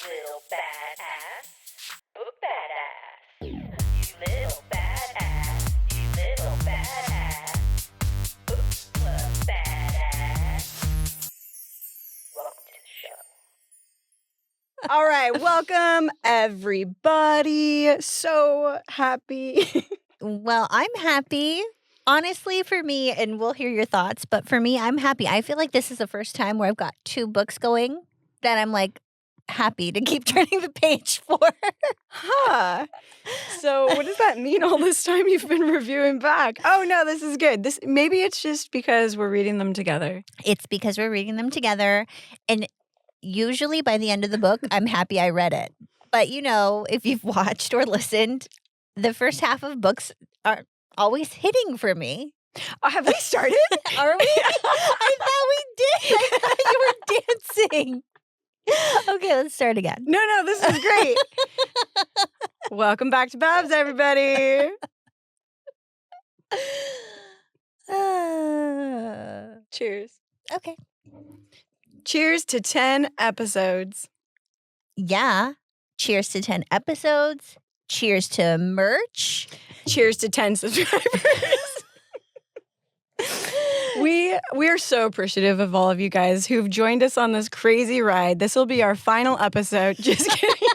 little badass. Book badass. You little badass. You little badass. Book club badass. Welcome to the show. All right, welcome everybody. So happy. Well, I'm happy. Honestly, for me, and we'll hear your thoughts, but for me, I'm happy. I feel like this is the first time where I've got 2 books going that I'm like happy to keep turning the page for. Huh. So what does that mean all this time you've been reviewing back? Oh no, this is good. Maybe it's just because we're reading them together. It's because we're reading them together. And usually by the end of the book, I'm happy I read it. But you know, if you've watched or listened, the first half of books are always hitting for me. Have we started? Are we? I thought we did. I thought you were dancing. Okay, let's start again. No, this is great. Welcome back to Babs, everybody. Cheers. Okay. Cheers to 10 episodes. Yeah. Cheers to 10 episodes. Cheers to merch. Cheers to 10 subscribers. We are so appreciative of all of you guys who've joined us on this crazy ride. This will be our final episode. Just kidding.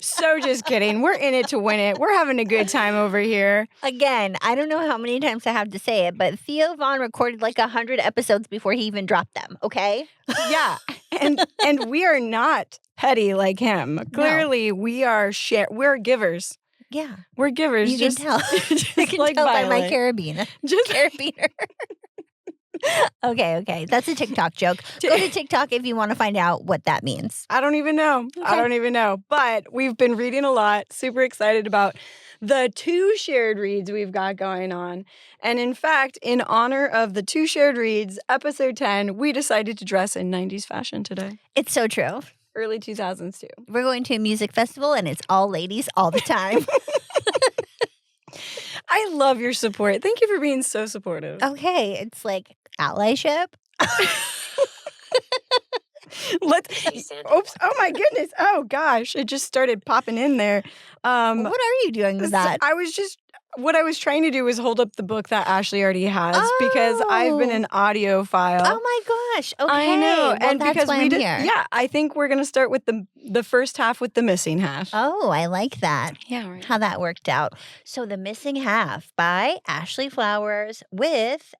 So just kidding. We're in it to win it. We're having a good time over here. Again, I don't know how many times I have to say it, but Theo Vaughn recorded like 100 episodes before he even dropped them, okay? Yeah. And we are not petty like him. Clearly, we're givers. Yeah. We're givers. You can tell. You can like tell by my Violet. carabiner. Just Carabiner. Okay. That's a TikTok joke. Go to TikTok if you want to find out what that means. I don't even know. I don't even know. But we've been reading a lot. Super excited about the 2 shared reads we've got going on. And in fact, in honor of the 2 shared reads, episode 10, we decided to dress in 90s fashion today. It's so true. Early 2000s too. We're going to a music festival and it's all ladies all the time. I love your support. Thank you for being so supportive. Okay. It's like allyship. Oops. Oh my goodness. Oh gosh. It just started popping in there. What are you doing with that? What I was trying to do was hold up the book that Ashley already has because I've been an audiophile. Oh my gosh. Okay. I know. Well, and that's because why I'm here. Yeah, I think we're going to start with the first half with the missing half. Oh, I like that. Yeah, right. How that worked out. So The Missing Half by Ashley Flowers with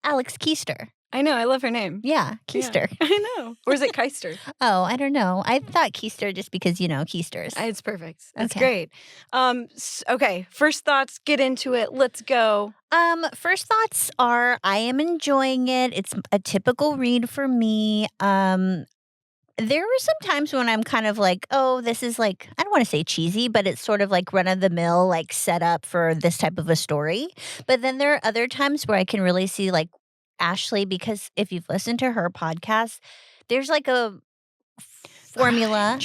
Alex Kiester. I know. I love her name. Yeah, Kiester. Yeah, I know. Or is it Kiester? Oh, I don't know. I thought Kiester just because, Kiesters. It's perfect. It's Okay. great. Okay. First thoughts. Get into it. Let's go. First thoughts are I am enjoying it. It's a typical read for me. There were some times when I'm kind of like, oh, this is like, I don't want to say cheesy, but it's sort of like run of the mill, like set up for this type of a story. But then there are other times where I can really see like Ashley, because if you've listened to her podcast, there's like a formula.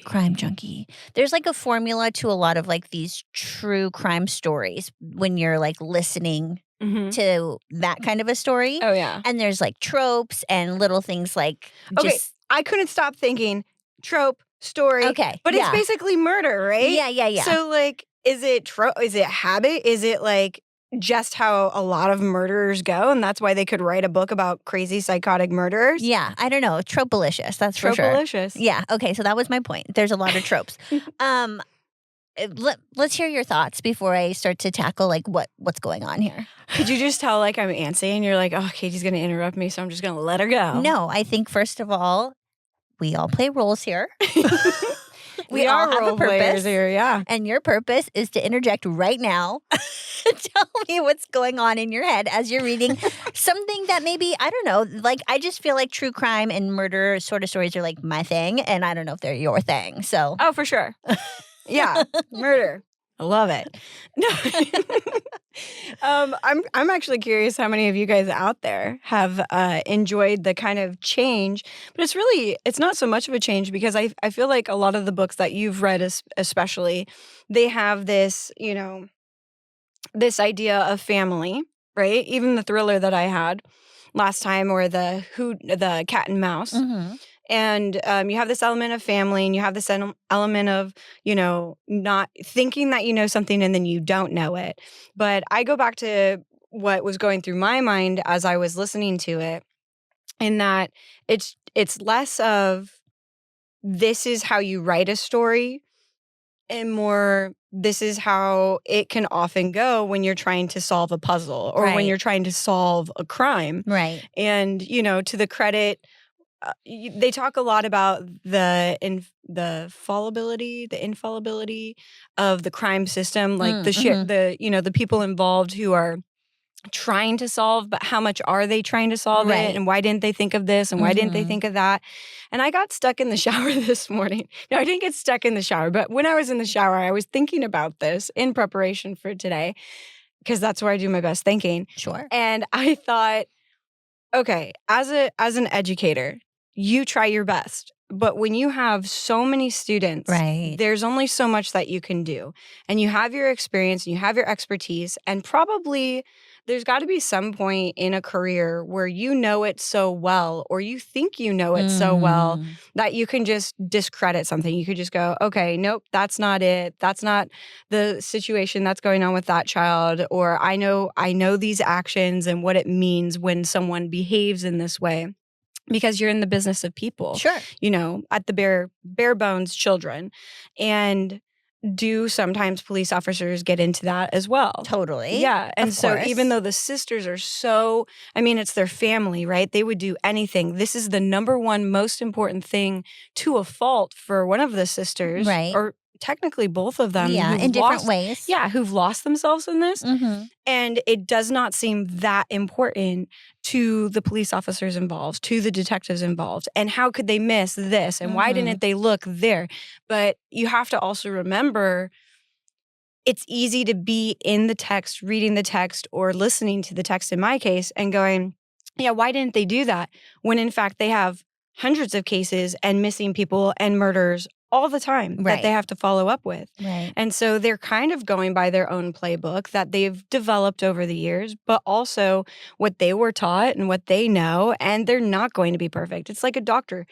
Crime junkie. There's like a formula to a lot of like these true crime stories when you're like listening to that kind of a story. Oh, yeah. And there's like tropes and little things like Okay. I couldn't stop thinking trope, story. Okay. But it's basically murder, right? Yeah. So like, is it trope? Is it habit? Is it like just how a lot of murderers go, and that's why they could write a book about crazy psychotic murderers? Yeah, I don't know. Tropalicious, that's for sure. Tropalicious. Yeah, okay, so that was my point. There's a lot of tropes. Let's hear your thoughts before I start to tackle like what's going on here. Could you just tell like I'm antsy and you're like, oh, Katie's going to interrupt me, so I'm just going to let her go? No, I think first of all, we all play roles here. We all are have a role players purpose. here, yeah. And your purpose is to interject right now. Tell me what's going on in your head as you're reading something that maybe, I don't know, like I just feel like true crime and murder sort of stories are like my thing, and I don't know if they're your thing. So, Oh, for sure. Yeah, murder. I love it. No. I'm actually curious how many of you guys out there have enjoyed the kind of change, but it's not so much of a change because I feel like a lot of the books that you've read especially, they have this, this idea of family, right? Even the thriller that I had last time, or the cat and mouse. mm-hmm. And you have this element of family, and you have this element of, not thinking that you know something and then you don't know it. But I go back to what was going through my mind as I was listening to it, in that it's less of this is how you write a story and more this is how it can often go when you're trying to solve a puzzle or when Right. you're trying to solve a crime. Right. And, to the credit, they talk a lot about the infallibility of the crime system, like the people involved who are trying to solve, but how much are they trying to solve Right. it, and why didn't they think of this, and why didn't they think of that? And I got stuck in the shower this morning. No, I didn't get stuck in the shower, but when I was in the shower, I was thinking about this in preparation for today, because that's where I do my best thinking. Sure. And I thought, okay, as an educator, you try your best. But when you have so many students, Right. there's only so much that you can do. And you have your experience and you have your expertise, and probably there's got to be some point in a career where you know it so well, or you think you know it so well, that you can just discredit something. You could just go, okay, nope, that's not it. That's not the situation that's going on with that child. Or I know these actions and what it means when someone behaves in this way, because you're in the business of people. Sure. At the bare bones children. And do sometimes police officers get into that as well? Totally. Yeah. And Of so course. even though the sisters are it's their family, right? They would do anything. This is the number one most important thing to a fault for one of the sisters. Right. Or technically both of them. Yeah, who've in different lost- ways. Yeah, who've lost themselves in this. And it does not seem that important to the police officers involved, to the detectives involved. And how could they miss this? And why didn't they look there? But you have to also remember, it's easy to be in the text, reading the text, or listening to the text in my case, and going, yeah, why didn't they do that? When in fact they have hundreds of cases and missing people and murders all the time that they have to follow up with. Right. And so they're kind of going by their own playbook that they've developed over the years, but also what they were taught and what they know, and they're not going to be perfect. It's like a doctor.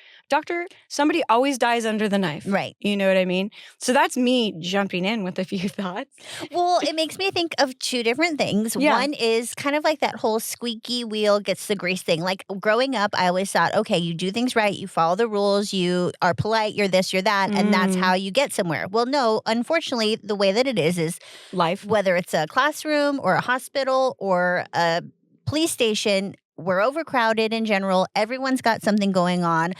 Somebody always dies under the knife. Right. You know what I mean? So that's me jumping in with a few thoughts. Well, it makes me think of two different things. Yeah. One is kind of like that whole squeaky wheel gets the grease thing. Like growing up, I always thought, okay, you do things right, you follow the rules, you are polite, you're this, you're that, and that's how you get somewhere. Well, no, unfortunately, the way that it is life. Whether it's a classroom or a hospital or a police station, we're overcrowded in general. Everyone's got something going on.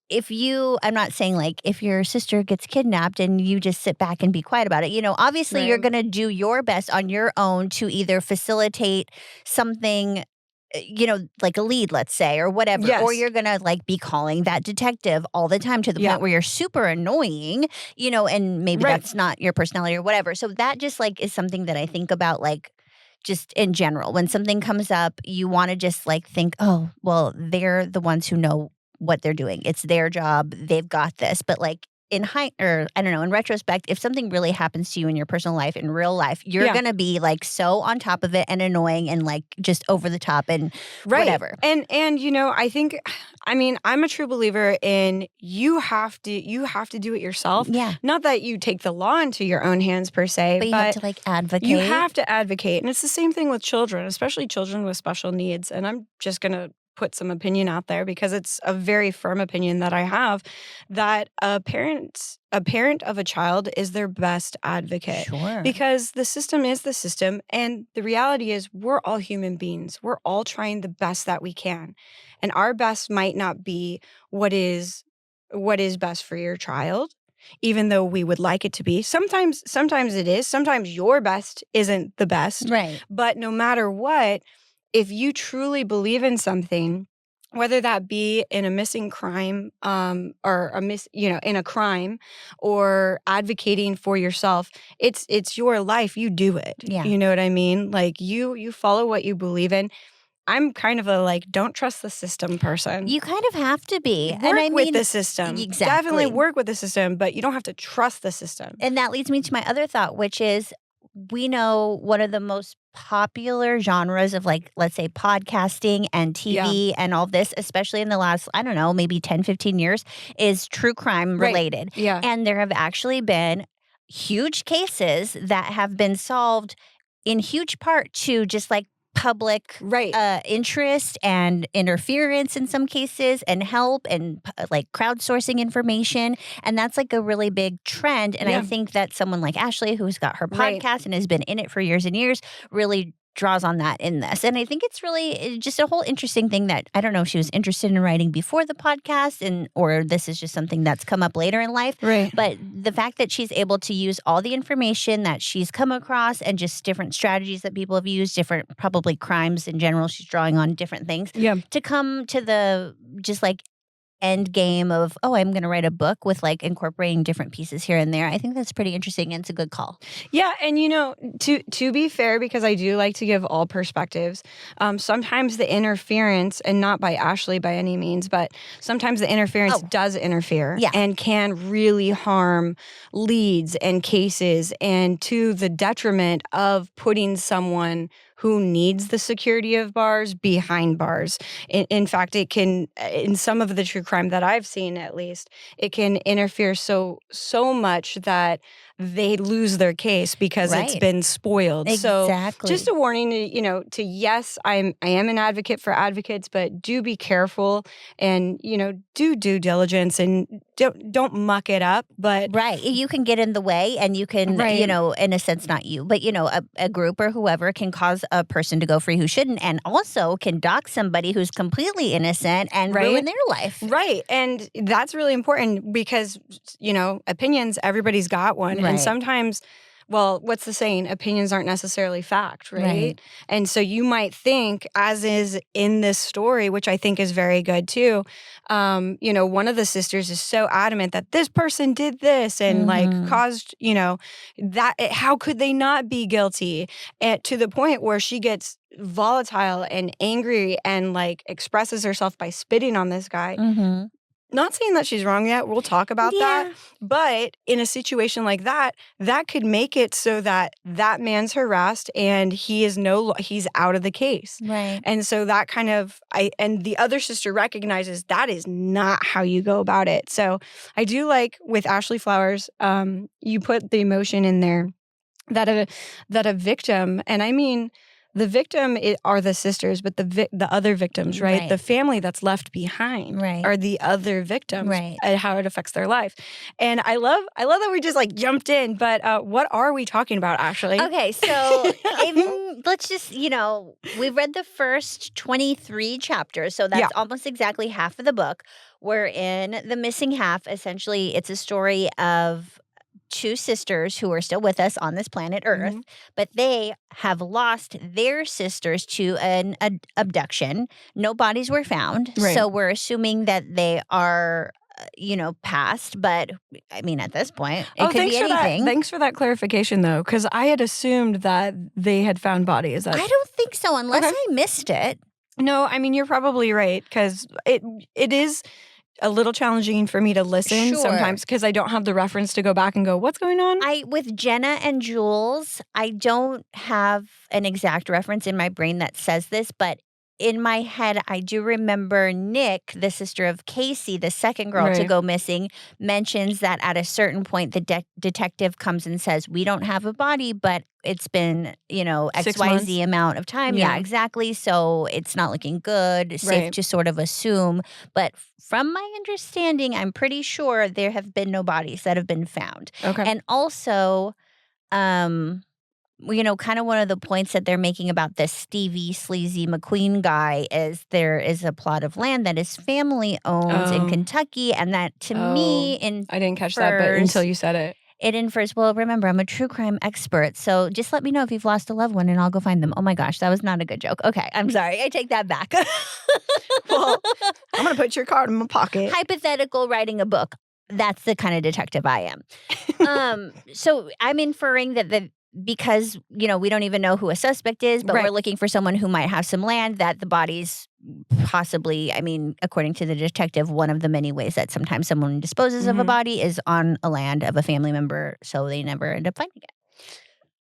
I'm not saying like if your sister gets kidnapped and you just sit back and be quiet about it, obviously you're going to do your best on your own to either facilitate something, like a lead, let's say, or whatever. Yes. Or you're going to like be calling that detective all the time to the point where you're super annoying, and maybe that's not your personality or whatever. So that just like is something that I think about, like, just in general. When something comes up, you want to just like think, oh, well, they're the ones who know what they're doing. It's their job. They've got this. But like in retrospect, if something really happens to you in your personal life, in real life, you're going to be like so on top of it and annoying and like just over the top and whatever. And I think, I'm a true believer in you have to do it yourself. Yeah. Not that you take the law into your own hands per se, but you have to like advocate. You have to advocate. And it's the same thing with children, especially children with special needs. And I'm just going to put some opinion out there because it's a very firm opinion that I have, that a parent of a child is their best advocate. Sure. Because the system is the system, and the reality is we're all human beings. We're all trying the best that we can. And our best might not be what is best for your child, even though we would like it to be. Sometimes it is. Sometimes your best isn't the best. Right. But no matter what, if you truly believe in something, whether that be in a missing crime, or in a crime, or advocating for yourself, it's your life. You do it. Yeah. You know what I mean? Like you follow what you believe in. I'm kind of a like, don't trust the system person. You kind of have to be. Work with the system. Exactly. Definitely work with the system, but you don't have to trust the system. And that leads me to my other thought, which is we know one of the most popular genres of, like, let's say podcasting and TV and all this, especially in the last, I don't know, maybe 10, 15 years, is true crime Right. related. Yeah. And there have actually been huge cases that have been solved in huge part to just like public Right. interest and interference in some cases and help and like crowdsourcing information. And that's like a really big trend. And I Yeah. think that someone like Ashley, who's got her Right. podcast and has been in it for years and years, really draws on that in this. And I think it's really just a whole interesting thing that I don't know if she was interested in writing before the podcast or this is just something that's come up later in life. Right. But the fact that she's able to use all the information that she's come across and just different strategies that people have used, different probably crimes in general, she's drawing on different things Yeah. to come to the just like end game of, oh, I'm going to write a book with like incorporating different pieces here and there. I think that's pretty interesting and it's a good call. Yeah, and to be fair, because I do like to give all perspectives, sometimes the interference, and not by Ashley by any means, but sometimes the interference does interfere and can really harm leads and cases, and to the detriment of putting someone who needs the security of bars behind bars. In fact, it can, in some of the true crime that I've seen at least, it can interfere so much that they lose their case because it's been spoiled. Exactly. So just a warning to yes, I am an advocate for advocates, but do be careful and, do due diligence and don't muck it up. But you can get in the way and you can, in a sense, not you, but, a group or whoever can cause a person to go free who shouldn't, and also can dock somebody who's completely innocent and ruin their life. Right. And that's really important because, opinions, everybody's got one. And sometimes, well, what's the saying? Opinions aren't necessarily fact, right? And so you might think, as is in this story, which I think is very good too, one of the sisters is so adamant that this person did this and like caused, that, how could they not be guilty? And to the point where she gets volatile and angry and like expresses herself by spitting on this guy. Not saying that she's wrong yet. We'll talk about that. But in a situation like that, that could make it so that that man's harassed and he's out of the case. Right. And so that kind of, and the other sister recognizes that is not how you go about it. So I do like with Ashley Flowers, you put the emotion in there that a victim, and I mean, the victim are the sisters, but the other victims, right? The family that's left behind are the other victims and how it affects their life. And I love that we just like jumped in, but what are we talking about, Ashley? Okay, so let's just, we've read the first 23 chapters, so that's almost exactly half of the book. We're in the missing half. Essentially, it's a story of two sisters who are still with us on this planet Earth, but they have lost their sisters to an abduction. No bodies were found. So we're assuming that they are, passed. But I mean, at this point, it could be anything. Thanks for that clarification, though, because I had assumed that they had found bodies. I don't think so, unless I missed it. No, I mean, you're probably right, because it is a little challenging for me to listen sometimes because I don't have the reference to go back and go, what's going on? With Jenna and Jules, I don't have an exact reference in my brain that says this, but in my head, I do remember Nick, the sister of Casey, the second girl to go missing, mentions that at a certain point, the detective comes and says, we don't have a body, but it's been, XYZ amount of time. Yeah, exactly. So it's not looking good. Safe to sort of assume. But from my understanding, I'm pretty sure there have been no bodies that have been found. Okay. And also, kind of one of the points that they're making about this Stevie Sleazy McQueen guy is there is a plot of land that his family owns in Kentucky. And that to me, I didn't catch that but until you said it. It infers, well, remember, I'm a true crime expert, so just let me know if you've lost a loved one and I'll go find them. Oh my gosh, that was not a good joke. Okay, I'm sorry. I take that back. Well, I'm going to put your card in my pocket. Hypothetical writing a book. That's the kind of detective I am. So I'm inferring that because, we don't even know who a suspect is, but we're looking for someone who might have some land, that the body's possibly, according to the detective, one of the many ways that sometimes someone disposes of a body is on a land of a family member, so they never end up finding it.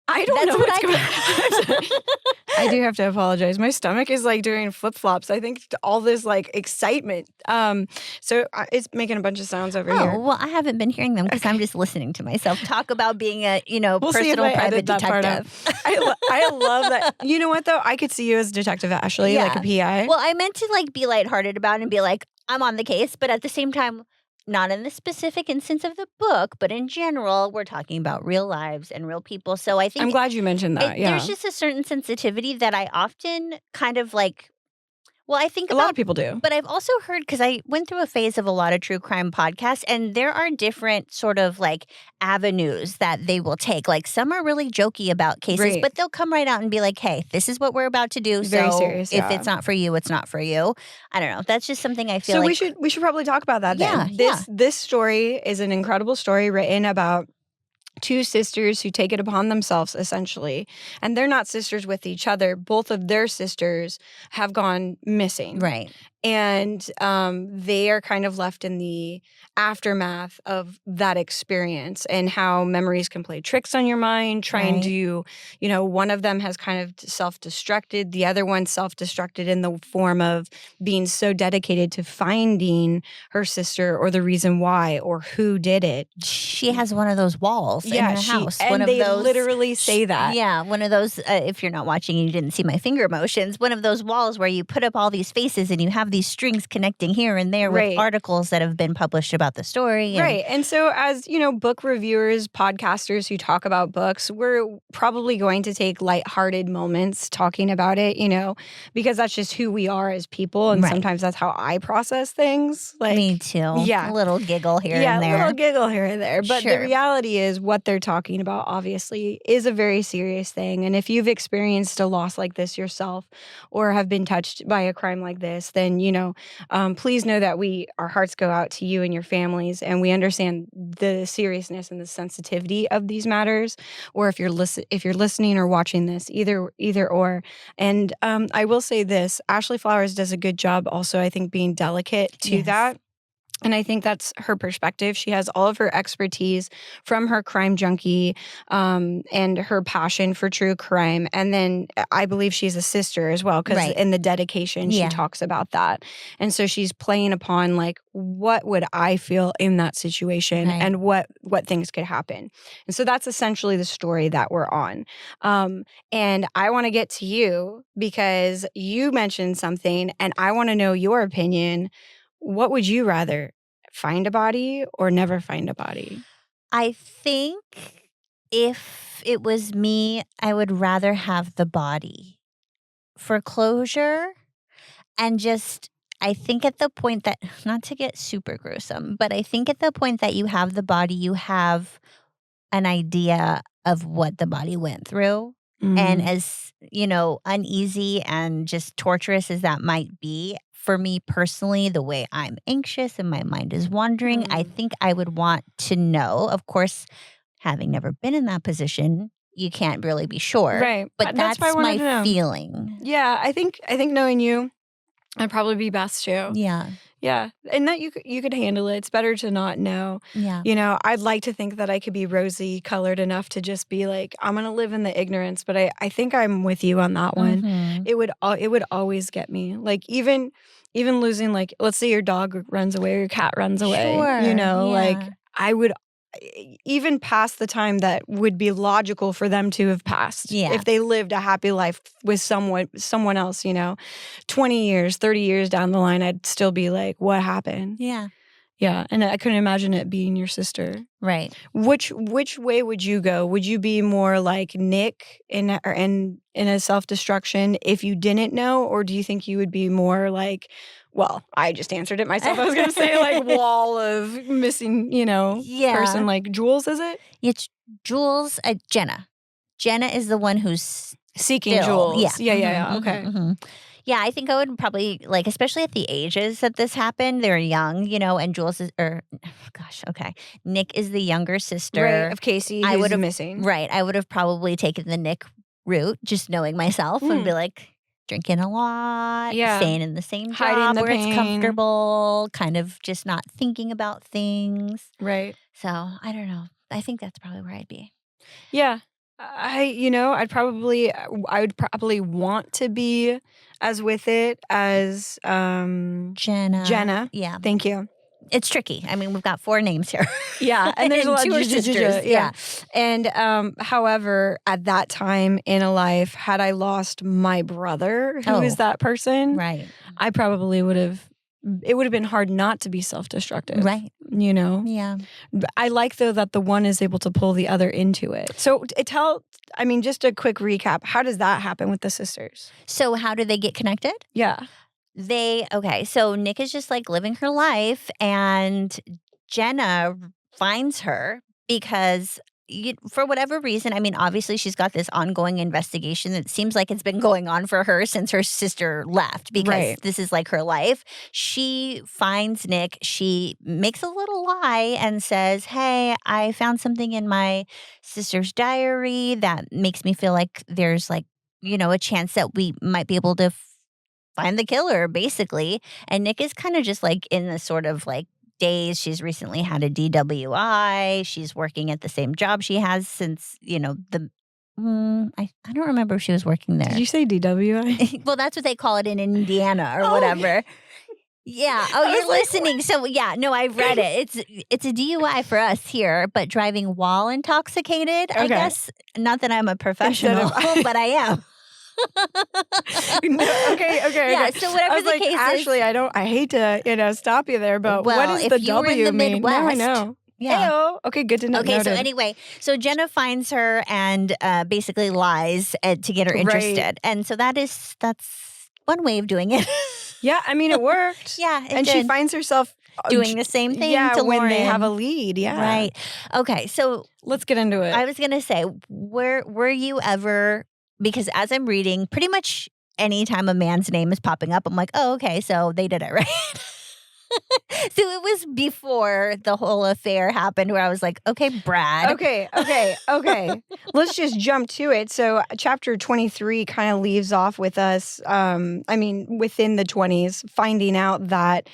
I don't That's know what what's I going on. I do have to apologize. My stomach is like doing flip-flops. I think all this like excitement. So it's making a bunch of sounds over here. Oh, well, I haven't been hearing them because I'm just listening to myself talk about being a, We'll see if personal I private edit that part out. detective. I love that. You know what though? I could see you as Detective Ashley, like a PI. Well, I meant to like be lighthearted about it and be like, I'm on the case, but at the same time, not in the specific instance of the book, but in general, we're talking about real lives and real people. So I think I'm glad you mentioned that. Yeah, there's just a certain sensitivity that I often kind of like. Well, I think a lot of people do. But I've also heard, because I went through a phase of a lot of true crime podcasts, and there are different sort of like avenues that they will take. Like some are really jokey about cases, Right. but they'll come right out and be like, hey, this is what we're about to do. Very so serious, if yeah. it's not for you, it's not for you. I don't know. That's just something I feel So like. we should probably talk about that then. This story is an incredible story written about two sisters who take it upon themselves, essentially. And they're not sisters with each other. Both of their sisters have gone missing. Right. And they are kind of left in the aftermath of that experience and how memories can play tricks on your mind, trying to, one of them has kind of self-destructed. The other one self-destructed in the form of being so dedicated to finding her sister or the reason why or who did it. She has one of those walls in her house. And one of they those, literally say that. Yeah, one of those, if you're not watching and you didn't see my finger motions, one of those walls where you put up all these faces and you have these strings connecting here and there with articles that have been published about the story. Right. And so as, book reviewers, podcasters who talk about books, we're probably going to take lighthearted moments talking about it, because that's just who we are as people. And sometimes that's how I process things. Like me too. Yeah. A little giggle here and there. Yeah, a little giggle here and there. But the reality is what they're talking about, obviously, is a very serious thing. And if you've experienced a loss like this yourself or have been touched by a crime like this, then, please know that our hearts go out to you and your families, and we understand the seriousness and the sensitivity of these matters. Or if you're listening or watching this, either or. And I will say this: Ashley Flowers does a good job, also, I think, being delicate to that. And I think that's her perspective. She has all of her expertise from her crime junkie and her passion for true crime. And then I believe she's a sister as well, because in the dedication, she talks about that. And so she's playing upon, like, what would I feel in that situation and what things could happen. And so that's essentially the story that we're on. And I want to get to you because you mentioned something and I want to know your opinion. What would you rather, find a body or never find a body? I think if it was me, I would rather have the body for closure. And just, I think at the point that, not to get super gruesome, but I think at the point that you have the body, you have an idea of what the body went through. And as, uneasy and just torturous as that might be, for me personally, the way I'm anxious and my mind is wandering, I think I would want to know. Of course, having never been in that position, you can't really be sure. Right. But that's my feeling. Yeah, I think knowing you, I'd probably be best too. Yeah. Yeah. And that you could handle it. It's better to not know. Yeah. I'd like to think that I could be rosy colored enough to just be like, I'm going to live in the ignorance. But I think I'm with you on that one. It would always get me. Like even losing, like, let's say your dog runs away or your cat runs away. Like I would, even past the time that would be logical for them to have passed. If they lived a happy life with someone else, 20 years, 30 years down the line, I'd still be like, what happened? Yeah. Yeah. And I couldn't imagine it being your sister. Right. Which way would you go? Would you be more like Nick in a self-destruction if you didn't know? Or do you think you would be more like, well, I just answered it myself. I was going to say like wall of missing, person like Jules, is it? It's Jules, Jenna. Jenna is the one who's seeking Jules. Yeah. Okay. Yeah, I think I would probably, like, especially at the ages that this happened, they're young, and Jules is, Nick is the younger sister. Right, of Casey, who's missing. Right, I would have probably taken the Nick route, just knowing myself, and be like, drinking a lot, staying in the same job where it's comfortable, kind of just not thinking about things. Right. So, I don't know. I think that's probably where I'd be. Yeah. I would probably want to be as with it as Jenna. Jenna. Yeah. Thank you. It's tricky. I mean, we've got 4 names here. Yeah, and there's a lot 2 of are sisters. yeah. And however, at that time in a life, had I lost my brother, who is that person, Right. I probably would have. It would have been hard not to be self-destructive. Right. Yeah. I like, though, that the one is able to pull the other into it. So just a quick recap. How does that happen with the sisters? So how do they get connected? Yeah. So Nick is just like living her life, and Jenna finds her because for whatever reason, I mean, obviously she's got this ongoing investigation that seems like it's been going on for her since her sister left, because this is like her life. She finds Nick. She makes a little lie and says, hey, I found something in my sister's diary that makes me feel like there's like, a chance that we might be able to find the killer, basically. And Nick is kind of just like in this sort of like daze. She's recently had a DWI. She's working at the same job she has since, I don't remember if she was working there. Did you say DWI? Well, that's what they call it in Indiana or whatever. Yeah. Oh, you're listening. So yeah, no, I've read it. It's a DUI for us here, but driving while intoxicated, I guess. Not that I'm a professional, but I am. Okay. Yeah, so whatever the case is. Ashley, I hate to stop you there, but what does the W mean? Now I know. Yeah. Ayo. Okay, good to know. Okay, so anyway, Jenna finds her and basically lies to get her interested. And so that's one way of doing it. Yeah, I mean, it worked. Yeah, and she finds herself doing the same thing to when Lauren. They have a lead. Yeah. Right. Okay, so let's get into it. I was going to say, were you ever... Because as I'm reading, pretty much anytime a man's name is popping up, I'm like, oh, okay, so they did it, right? So it was before the whole affair happened where I was like, okay, Brad. Okay. Let's just jump to it. So chapter 23 kind of leaves off with us, within the 20s, finding out that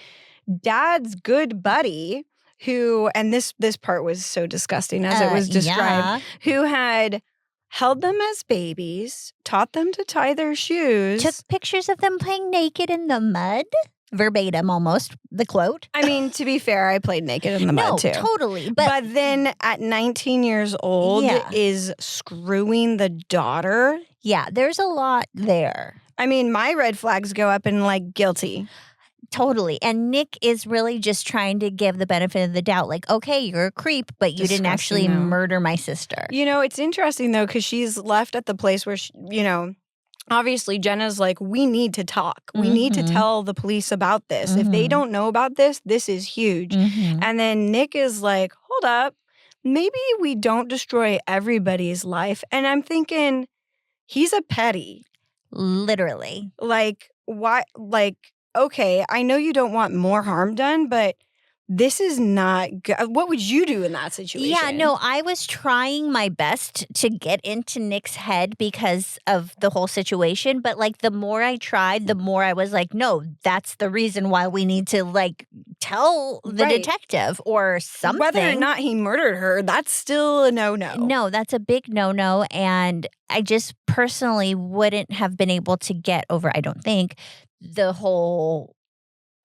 Dad's good buddy, who, and this part was so disgusting as it was described, who had held them as babies, taught them to tie their shoes. Took pictures of them playing naked in the mud. Verbatim, almost, the quote. I mean, to be fair, I played naked in the mud, too. Totally. But then at 19 years old is screwing the daughter. Yeah, there's a lot there. I mean, my red flags go up and like, guilty. Totally. And Nick is really just trying to give the benefit of the doubt. Like, okay, you're a creep, but you didn't actually murder my sister. It's interesting, though, because she's left at the place where, obviously Jenna's like, we need to talk. We need to tell the police about this. If they don't know about this, this is huge. And then Nick is like, hold up. Maybe we don't destroy everybody's life. And I'm thinking, he's a petty. Literally. Like, why? Like, okay, I know you don't want more harm done, but this is not good. What would you do in that situation? Yeah, no, I was trying my best to get into Nick's head because of the whole situation. But like the more I tried, the more I was like, no, that's the reason why we need to like tell the detective or something. Whether or not he murdered her, that's still a no-no. No, that's a big no-no. And I just personally wouldn't have been able to get over, I don't think, the whole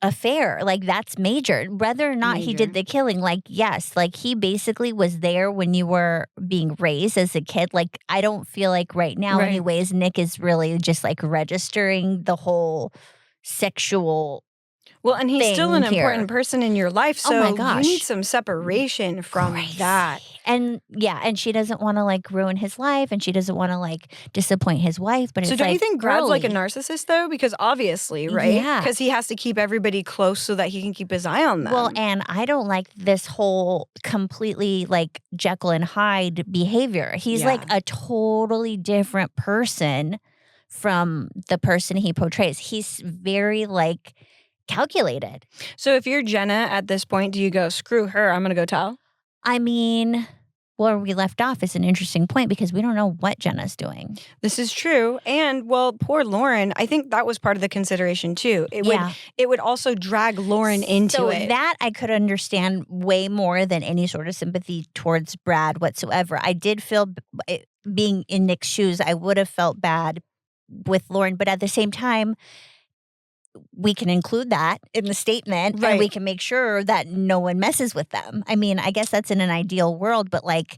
affair. Like, that's major. Whether or not he did the killing, like, yes, like he basically was there when you were being raised as a kid. Like, I don't feel like right now anyways, Nick is really just like registering the whole sexual and he's still an important person in your life, so my gosh. You need some separation from that. And and she doesn't want to like ruin his life, and she doesn't want to like disappoint his wife. But so it's don't like, you think Brad's like a narcissist though? Because obviously, right? Yeah. Because he has to keep everybody close so that he can keep his eye on them. Well, and I don't like this whole completely like Jekyll and Hyde behavior. He's like a totally different person from the person he portrays. He's very like calculated. So if you're Jenna at this point, do you go, screw her, I'm going to go tell? I mean, where we left off is an interesting point because we don't know what Jenna's doing. This is true. And, poor Lauren, I think that was part of the consideration, too. It would also drag Lauren into it. So that I could understand way more than any sort of sympathy towards Brad whatsoever. I did feel being in Nick's shoes, I would have felt bad with Lauren. But at the same time, we can include that in the statement and we can make sure that no one messes with them. I mean, I guess that's in an ideal world, but like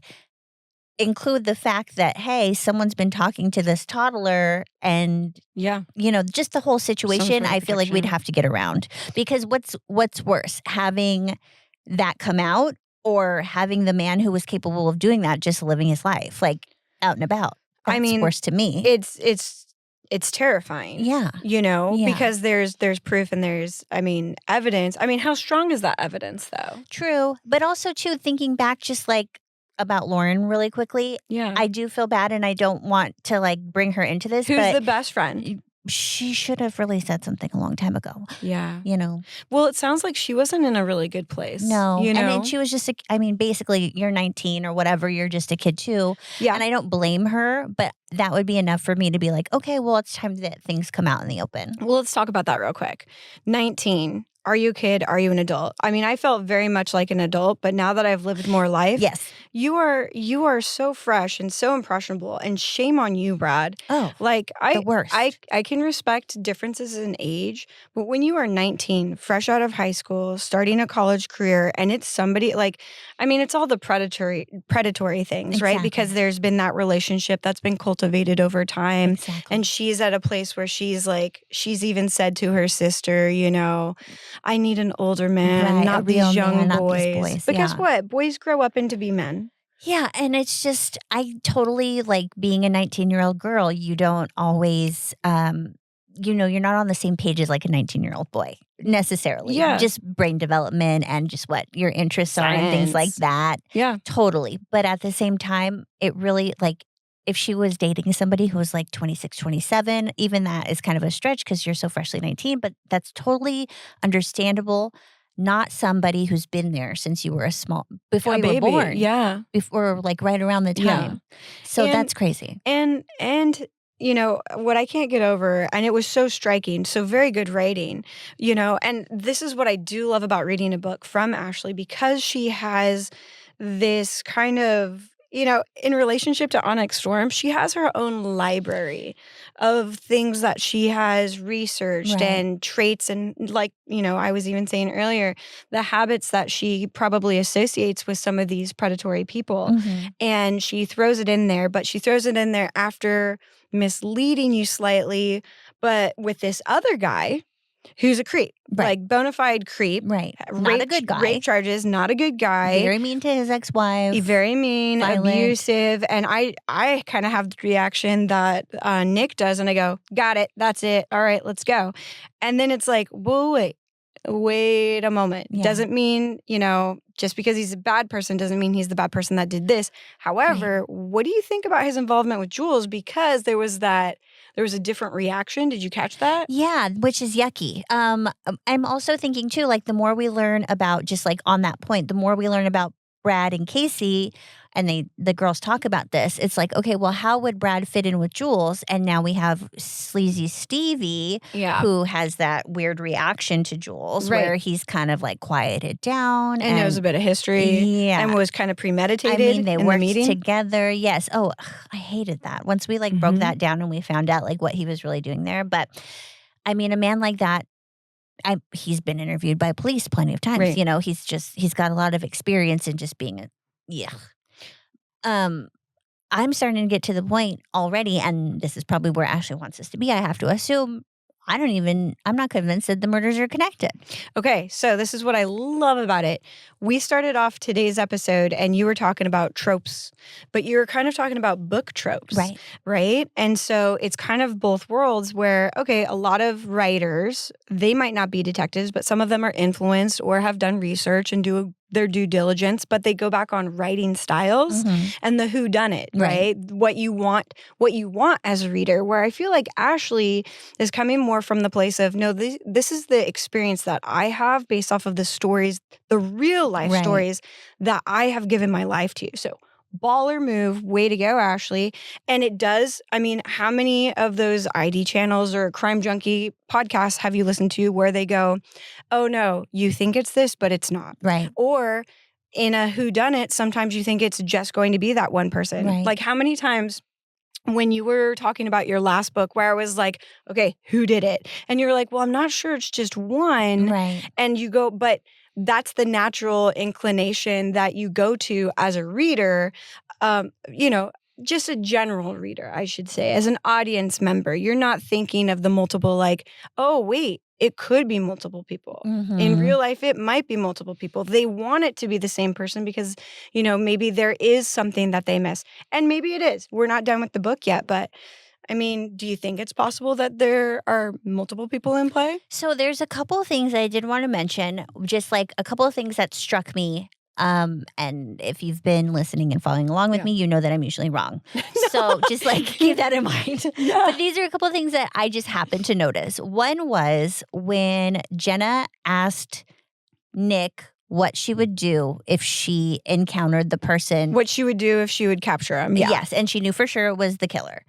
include the fact that, hey, someone's been talking to this toddler and, just the whole situation, I feel like we'd have to get around. Because what's worse, having that come out or having the man who was capable of doing that just living his life, like out and about? That's worse to me. It's terrifying. Yeah. Because there's proof and there's, evidence. How strong is that evidence, though? True. But also, too, thinking back just like about Lauren really quickly, I do feel bad and I don't want to like bring her into this. Who's the best friend? She should have really said something a long time ago. Yeah. Well, it sounds like she wasn't in a really good place. No. And then she was just, basically you're 19 or whatever. You're just a kid too. Yeah. And I don't blame her, but that would be enough for me to be like, okay, well, it's time that things come out in the open. Well, let's talk about that real quick. 19. Are you a kid? Are you an adult? I felt very much like an adult, but now that I've lived more life, yes, you are so fresh and so impressionable. And shame on you, Brad. Oh, the worst. I can respect differences in age, but when you are 19, fresh out of high school, starting a college career, and it's somebody it's all the predatory things, right? Because there's been that relationship that's been cultivated over time, and she's at a place where she's even said to her sister, I need an older man, not these young boys. But guess what? Boys grow up into be men. Yeah, and it's just, I totally like being a 19-year-old girl. You don't always, you're not on the same page as like a 19-year-old boy necessarily. Yeah. Just brain development and just what your interests are and things like that. Yeah. Totally. But at the same time, it really like, if she was dating somebody who was like 26, 27, even that is kind of a stretch because you're so freshly 19, but that's totally understandable. Not somebody who's been there since you were before you were born. Yeah. Before like right around the time. Yeah. So that's crazy. And what I can't get over, and it was so striking, so very good writing, and this is what I do love about reading a book from Ashley, because she has this kind of, in relationship to Onyx Storm, she has her own library of things that she has researched and traits and I was even saying earlier, the habits that she probably associates with some of these predatory people. Mm-hmm. And she throws it in there, but she throws it in there after misleading you slightly, but with this other guy who's a creep, like bona fide creep. Right. Not a good guy. Rape charges, not a good guy. Very mean to his ex-wife. Very mean, violent. Abusive. And I kind of have the reaction that Nick does, and I go, got it, that's it, all right, let's go. And then it's like, whoa, wait a moment. Yeah. Doesn't mean, just because he's a bad person doesn't mean he's the bad person that did this. However, what do you think about his involvement with Jules? Because there was a different reaction. Did you catch that? Yeah, which is yucky. I'm also thinking too, like the more we learn about, just like on that point, the more we learn about Brad and Casey, and the girls talk about this, it's like, okay, well, how would Brad fit in with Jules? And now we have sleazy Stevie, who has that weird reaction to Jules, where he's kind of like quieted down. And knows a bit of history. And was kind of premeditated. They worked together. Yes. Oh, I hated that. Once we broke that down and we found out like what he was really doing there. But a man like that, he's been interviewed by police plenty of times. Right. He's got a lot of experience in just being I'm starting to get to the point already, and this is probably where Ashley wants us to be. I have to assume I'm not convinced that the murders are connected. Okay, so this is what I love about it. We started off today's episode and you were talking about tropes, but you were kind of talking about book tropes. Right? And so it's kind of both worlds where, okay, a lot of writers, they might not be detectives, but some of them are influenced or have done research and do their due diligence, but they go back on writing styles and the whodunit, right? What you want as a reader, where I feel like Ashley is coming more from the place of, no, this is the experience that I have based off of the stories, the real life stories that I have given my life to. So baller move, way to go, Ashley. And it does, how many of those ID channels or Crime Junkie podcasts have you listened to where they go, oh no, you think it's this, but it's not. Right. Or in a whodunit, sometimes you think it's just going to be that one person. Right. Like how many times when you were talking about your last book where I was like, okay, who did it? And you're like, well, I'm not sure it's just one. Right. And you go, but that's the natural inclination that you go to as a reader, just a general reader, I should say, as an audience member. You're not thinking of the multiple like, oh, wait, it could be multiple people. In real life, it might be multiple people. They want it to be the same person because, maybe there is something that they miss. And maybe it is. We're not done with the book yet, but I mean, do you think it's possible that there are multiple people in play? So there's a couple of things I did want to mention, just like a couple of things that struck me. And if you've been listening and following along with me, you know that I'm usually wrong. So just like keep that in mind. But these are a couple of things that I just happened to notice. One was when Jenna asked Nick what she would do if she encountered the person. What she would do if she would capture him. Yeah. Yes, and she knew for sure it was the killer.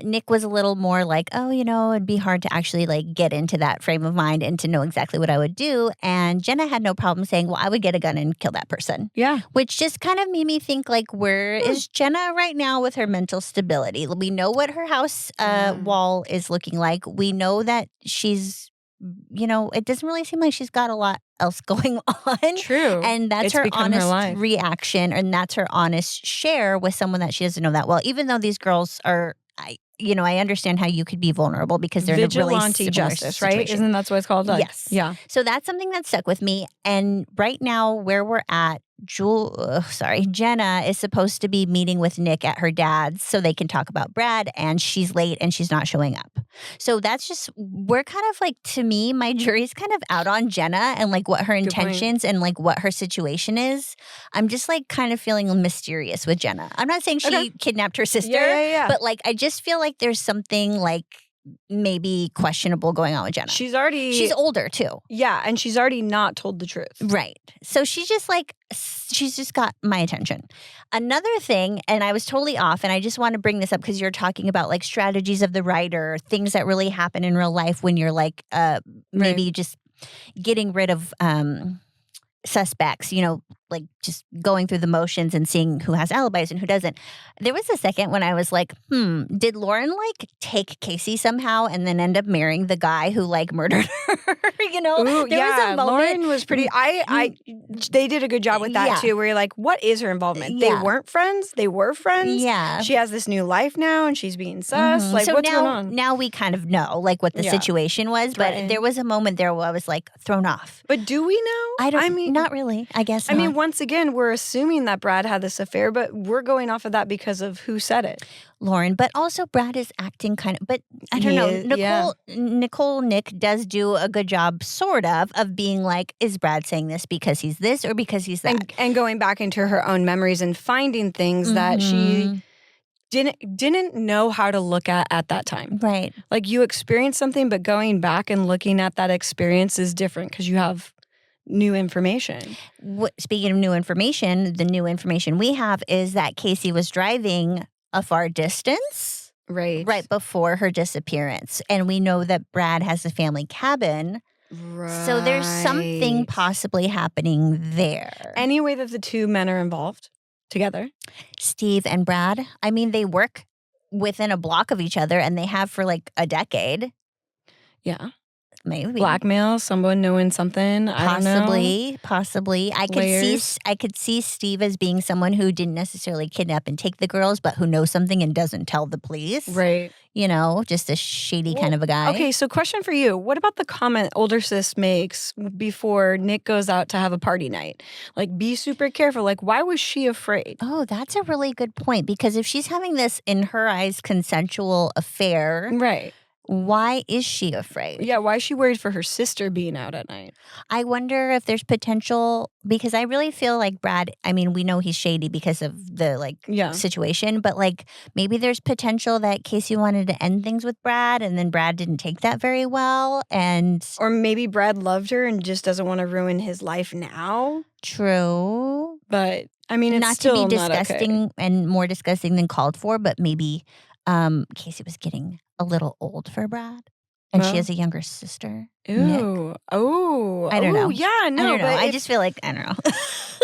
Nick was a little more like, oh, it'd be hard to actually like get into that frame of mind and to know exactly what I would do. And Jenna had no problem saying, well, I would get a gun and kill that person. Yeah. Which just kind of made me think like, where is Jenna right now with her mental stability? We know what her house wall is looking like. We know that she's, it doesn't really seem like she's got a lot else going on. True. And that's her honest reaction, and that's her honest share with someone that she doesn't know that well. Even though these girls are, I understand how you could be vulnerable because they're vigilante in a really justice, situation. right? Isn't that what it's called? Yes. Yeah. So that's something that stuck with me. And right now, where we're at, Jenna is supposed to be meeting with Nick at her dad's so they can talk about Brad, and she's late and she's not showing up. So that's just, we're kind of like, to me, my jury's kind of out on Jenna and like what her intentions and like what her situation is. I'm just like kind of feeling mysterious with Jenna. I'm not saying she kidnapped her sister, but like I just feel like there's something like maybe questionable going on with Jenna. She's older too. Yeah, and she's already not told the truth. Right. So she's just got my attention. Another thing, and I was totally off, and I just want to bring this up because you're talking about like strategies of the writer, things that really happen in real life when you're like maybe just getting rid of suspects, like just going through the motions and seeing who has alibis and who doesn't. There was a second when I was like, did Lauren like take Casey somehow and then end up marrying the guy who like murdered her? Ooh, there was a moment. Lauren was pretty, they did a good job with that too, where you're like, what is her involvement? They weren't friends. They were friends. Yeah. She has this new life now and she's being sus. Like, so what's going on? Now we kind of know like what the situation was, but there was a moment there where I was like thrown off. But do we know? I mean, not really. I guess I mean, once again, we're assuming that Brad had this affair, but we're going off of that because of who said it. Lauren, but also Brad is acting kind of, but I don't know. Nicole Nick does do a good job, sort of being like, is Brad saying this because he's this or because he's that? And going back into her own memories and finding things that she didn't know how to look at that time. Right. Like you experienced something, but going back and looking at that experience is different because you have new information. Speaking of new information, the new information we have is that Casey was driving a far distance right before her disappearance. And we know that Brad has a family cabin. Right. So there's something possibly happening there. Any way that the two men are involved together? Steve and Brad, I mean, they work within a block of each other and they have for like a decade. Yeah. Maybe blackmail, someone knowing something. Possibly. I could see Steve as being someone who didn't necessarily kidnap and take the girls, but who knows something and doesn't tell the police. Right. Just a shady kind of a guy. Okay, so question for you. What about the comment older sis makes before Nick goes out to have a party night? Like, be super careful. Like, why was she afraid? Oh, that's a really good point. Because if she's having this, in her eyes, consensual affair. Right. Why is she afraid? Yeah, why is she worried for her sister being out at night? I wonder if there's potential, because I really feel like Brad, I mean, we know he's shady because of the situation, but like maybe there's potential that Casey wanted to end things with Brad and then Brad didn't take that very well. Or maybe Brad loved her and just doesn't want to ruin his life now. True. But I mean, it's not still to be disgusting okay. And more disgusting than called for, but maybe Casey was getting a little old for Brad. And Well. she has a younger sister. Nick. Ooh. Oh. I don't know. Yeah, no. I don't know. But I just feel like, I don't know.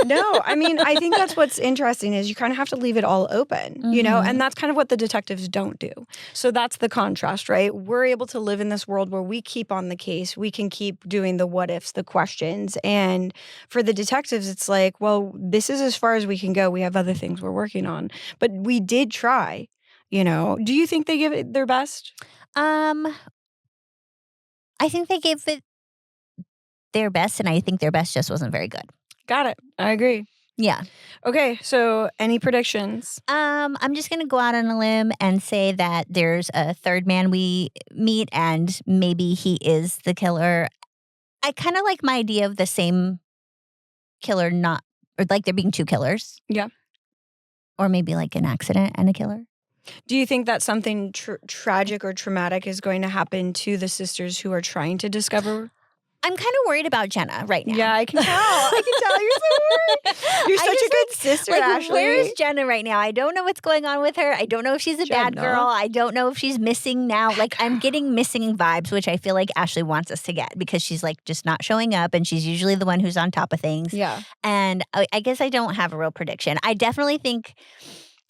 No, I mean, I think that's what's interesting is you kind of have to leave it all open, you know, Mhm. and that's kind of what the detectives don't do. So that's the contrast, right? We're able to live in this world where we keep on the case. We can keep doing the what ifs, the questions. And for the detectives, it's like, well, this is as far as we can go. We have other things we're working on. But we did try, you know. Do you think they give it their best? I think they gave it their best, and I think their best just wasn't very good. Got it. I agree. Yeah. Okay, so any predictions? I'm just gonna go out on a limb and say that there's a third man we meet, and maybe he is the killer. I kind of like my idea of the same killer, not or like there being two killers. Yeah. Or maybe like an accident and a killer. Do you think that something tragic or traumatic is going to happen to the sisters who are trying to discover? I'm kind of worried about Jenna right now. Yeah, I can tell. I can tell. You're so worried. You're such a good sister, like, Ashley. where is Jenna right now? I don't know what's going on with her. I don't know if she's a bad Jenna. girl. I don't know if she's missing now. Like, I'm getting missing vibes, which I feel like Ashley wants us to get because she's like just not showing up, and she's usually the one who's on top of things. Yeah. And I guess I don't have a real prediction. I definitely think.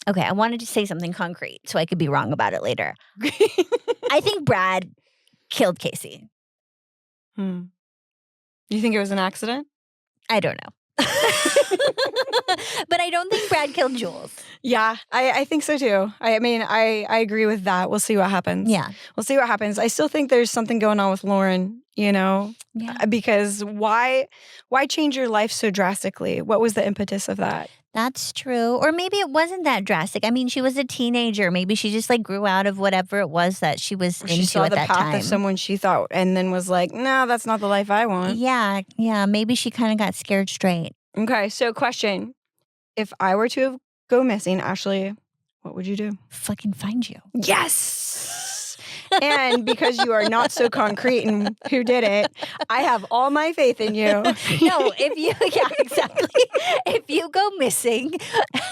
Okay, I wanted to say something concrete, so I could be wrong about it later. I think Brad killed Casey. You think it was an accident? I don't know. But I don't think Brad killed Jules. Yeah, I think so too. I mean, I agree with that. We'll see what happens. Yeah. We'll see what happens. I still think there's something going on with Lauren, you know? Yeah. Because why change your life so drastically? What was the impetus of that? That's true. Or maybe it wasn't that drastic. I mean, she was a teenager. Maybe she just like grew out of whatever it was that she was Or she into saw at the that path time. of someone she thought and then was like, no, that's not the life I want. Yeah. Maybe she kind of got scared straight. Okay, so question. If I were to go missing, Ashley, what would you do? Fucking find you. Yes! And because you are not so concrete in who did it, I have all my faith in you. No, yeah, exactly. If you go missing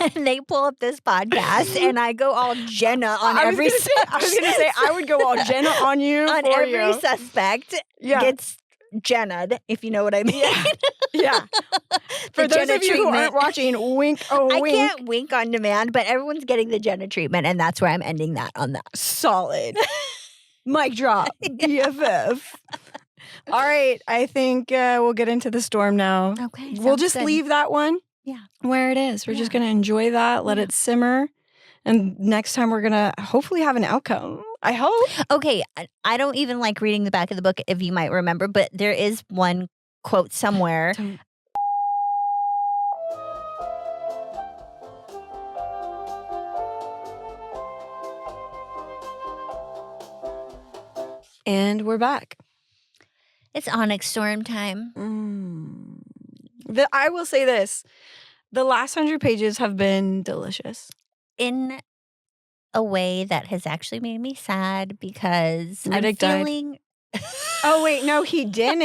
and they pull up this podcast and I go all Jenna on every I was going to say, I would go all Jenna on you on for every you. suspect Yeah. gets Jenna'd, if you know what I mean. Yeah. For those Jenna of you who aren't watching, wink, oh, I wink. can't wink on demand, but everyone's getting the Jenna treatment, and that's where I'm ending that on that. Solid. Mic drop. BFF. All right. I think we'll get into the storm now. Okay. We'll just leave that one where it is. We're just going to enjoy that, let it simmer. And next time we're going to hopefully have an outcome. I hope. Okay. I don't even like reading the back of the book, if you might remember, but there is one quote somewhere. And we're back. It's Onyx Storm time. I will say this. The last 100 pages have been delicious. In a way that has actually made me sad because Riddick I'm died. feeling... Oh, wait. No, he didn't.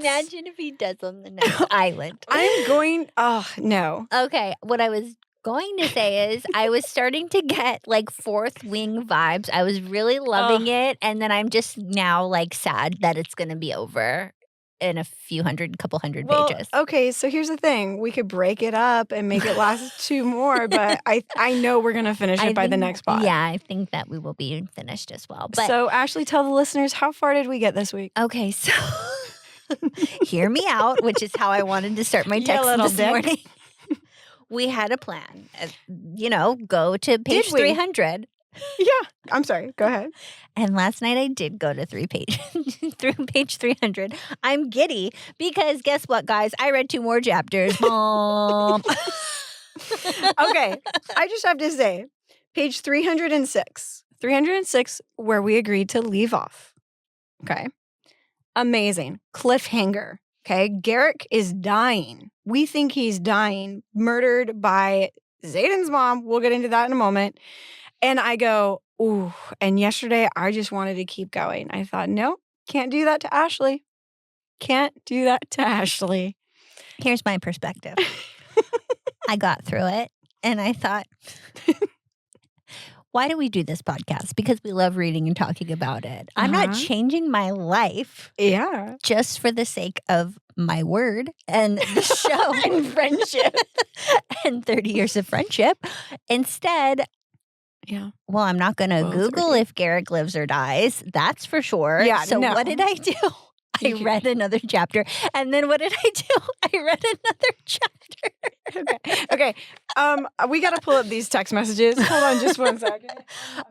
Imagine if he does on the next island. I'm going... Oh, no. Okay, what I was going to say is I was starting to get like Fourth Wing vibes. I was really loving it, and then I'm just now like sad that it's going to be over in a couple hundred pages. Okay, so here's the thing. We could break it up and make it last 2 more, but I know we're going to finish it by the next pod. Yeah, I think that we will be finished as well. But So, Ashley, tell the listeners, how far did we get this week? okay, so hear me out, which is how I wanted to start my You text little this dick. morning. We had a plan. Go to page Did we? 300. Yeah. I'm sorry. Go ahead. And last night I did go to through page 300. I'm giddy because guess what, guys? I read 2 more chapters. Mom. Okay. I just have to say, page 306. 306, where we agreed to leave off. Okay. Amazing. Cliffhanger. Okay. Garrick is dying. We think he's dying, murdered by Zayden's mom. We'll get into that in a moment. And I go, ooh. And yesterday, I just wanted to keep going. I thought, no, can't do that to Ashley. Can't do that to Ashley. Here's my perspective. I got through it and I thought, Why do we do this podcast? Because we love reading and talking about it. I'm not changing my life just for the sake of my word and the show and friendship and 30 years of friendship. Instead, well, I'm not going to Google if Garrick lives or dies. That's for sure. Yeah, so what did I do? I read another chapter. And then what did I do? I read another chapter. Okay. We got to pull up these text messages. Hold on just one second.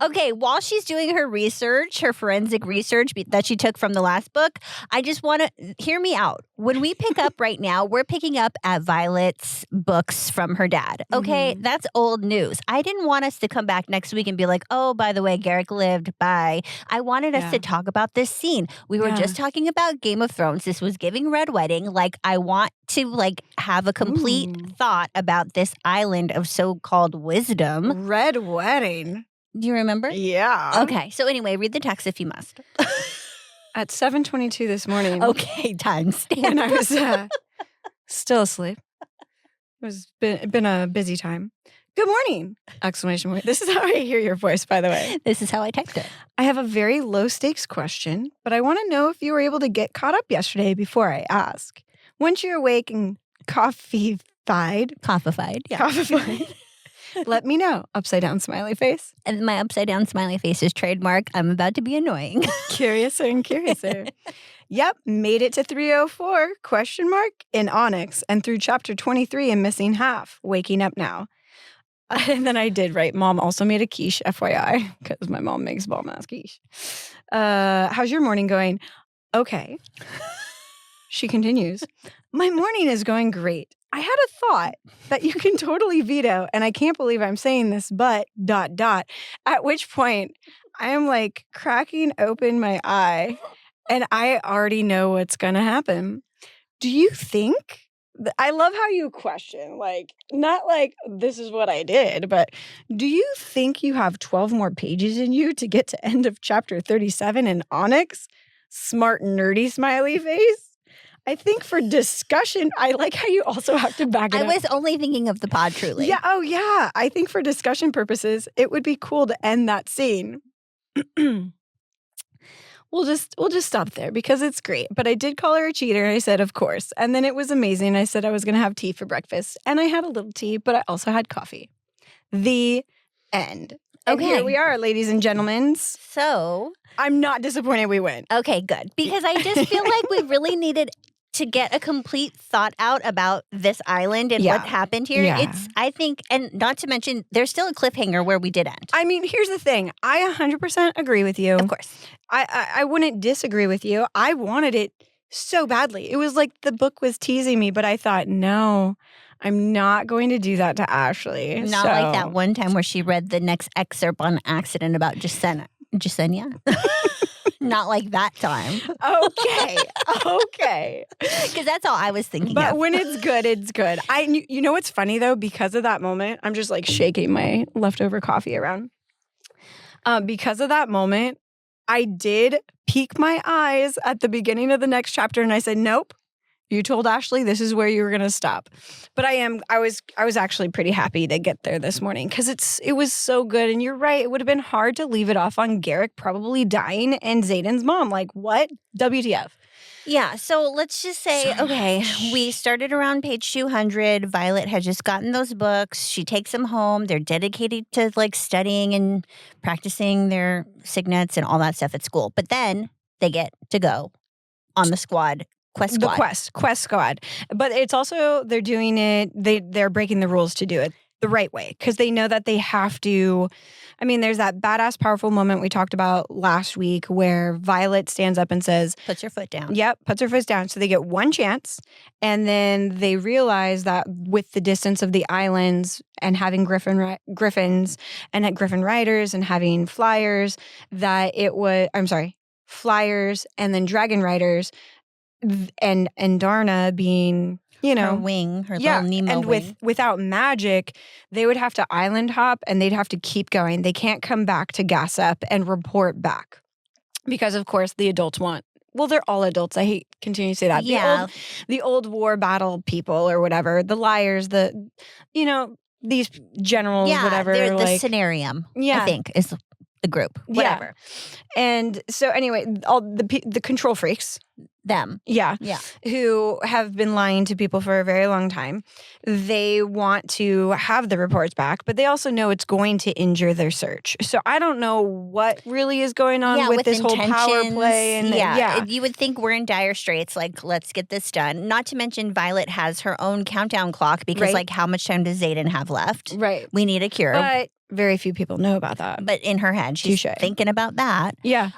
Okay. While she's doing her research, her forensic research that she took from the last book, I just want to hear me out. When we pick up right now, we're picking up at Violet's books from her dad. Okay. That's old news. I didn't want us to come back next week and be like, oh, by the way, Garrick lived. Bye. I wanted us to talk about this scene. We were just talking about Game of Thrones. This was giving Red Wedding. Like, I want to have a complete thought about this island of so-called wisdom. Red Wedding. Do you remember? Yeah. Okay. So anyway, read the text if you must. At 7:22 this morning. Okay, timestamp. And I was still asleep. It's been a busy time. Good morning! Exclamation point. This is how I hear your voice, by the way. This is how I typed it. I have a very low stakes question, but I want to know if you were able to get caught up yesterday before I ask. Once you're awake and coffee-fied, let me know. Upside down smiley face. And my upside down smiley face is trademark. I'm about to be annoying. Curiouser and curiouser. Yep, made it to 304, question mark, in Onyx, and through chapter 23 and missing half, waking up now. And then I did write, Mom also made a quiche, FYI, because my mom makes bomb-ass quiche. How's your morning going? Okay. She continues, my morning is going great. I had a thought that you can totally veto, and I can't believe I'm saying this, but ... At which point, I am like cracking open my eye, and I already know what's going to happen. Do you think... I love how you question, like, not like this is what I did, but do you think you have 12 more pages in you to get to end of chapter 37 in Onyx? Smart, nerdy smiley face. I think for discussion, I like how you also have to back it up. I was only thinking of the pod, truly. Yeah, oh yeah. I think for discussion purposes, it would be cool to end that scene. We'll just stop there because it's great. But I did call her a cheater. I said, of course. And then it was amazing. I said I was going to have tea for breakfast. And I had a little tea, but I also had coffee. The end. And here we are, ladies and gentlemen. So I'm not disappointed we win. Okay, good. Because I just feel like we really needed to get a complete thought out about this island and what happened here. Yeah. It's, I think, and not to mention, there's still a cliffhanger where we did end. I mean, here's the thing. I 100% agree with you. Of course. I wouldn't disagree with you. I wanted it so badly. It was like the book was teasing me, but I thought, no, I'm not going to do that to Ashley. Not like that one time where she read the next excerpt on accident about Jasenia. Not like that time. Okay. Because that's all I was thinking But of. when it's good, it's good. You know what's funny, though? Because of that moment, I'm just like shaking my leftover coffee around. Because of that moment, I did peek my eyes at the beginning of the next chapter and I said, nope. You told Ashley this is where you were going to stop. But I was actually pretty happy to get there this morning because it was so good. And you're right. It would have been hard to leave it off on Garrick probably dying and Xaden's mom. Like, what? WTF? Yeah. So let's just say, okay, we started around page 200. Violet had just gotten those books. She takes them home. They're dedicated to like studying and practicing their signets and all that stuff at school. But then they get to go on the squad. Quest squad. The quest squad. But it's also, they're doing it, they're breaking the rules to do it the right way because they know that they have to. I mean, there's that badass powerful moment we talked about last week where Violet stands up and says, puts her foot down. Yep, puts her foot down. So they get one chance. And then they realize that with the distance of the islands and having griffins and griffin riders and having flyers, that it was, flyers and then dragon riders. And Darna being, her wing, her little Nemo and wing. Without magic, they would have to island hop and they'd have to keep going. They can't come back to gas up and report back because, of course, the adults want. Well, they're all adults. I hate continuing to say that. Yeah, the old war battle people or whatever, the liars, these generals, Yeah, whatever. they're the like, scenarium, Yeah. I think, is the group. Yeah. Whatever. And so anyway, all the control freaks, Them. yeah, Yeah. who have been lying to people for a very long time, they want to have the reports back, but they also know it's going to injure their search. So I don't know what really is going on with this whole power intentions. play. And Yeah. You would think we're in dire straits, like, let's get this done. Not to mention Violet has her own countdown clock because, Right. like, how much time does Xaden have left? Right. We need a cure. But very few people know about that. But in her head, she's Touche. thinking about that. Yeah.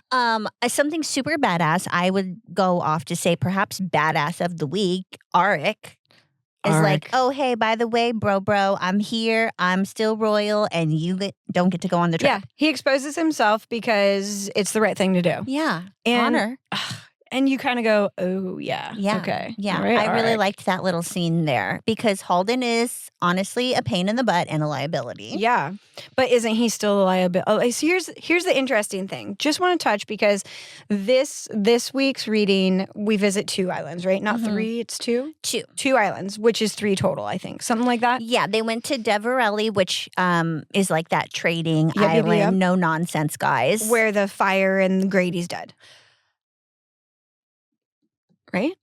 Something super badass, I would go off to say perhaps badass of the week, Arik. Is like, oh, hey, by the way, bro, I'm here. I'm still royal, and you don't get to go on the trip. Yeah. He exposes himself because it's the right thing to do. Yeah. And, Honor. And you kind of go, oh, yeah. Yeah. Okay. Yeah. All right, I really Arik. liked that little scene there because Halden is honestly a pain in the butt and a liability. Yeah. But isn't he still a liability? Oh, so here's the interesting thing. Just want to touch because this week's reading, we visit 2 islands, right? Not 3, it's 2? 2. 2 islands, which is 3 total, I think. Something like that. Yeah, they went to Deverelli, which is like that trading Yep, island, no nonsense guys. Where the fire and Grady's dead. Right?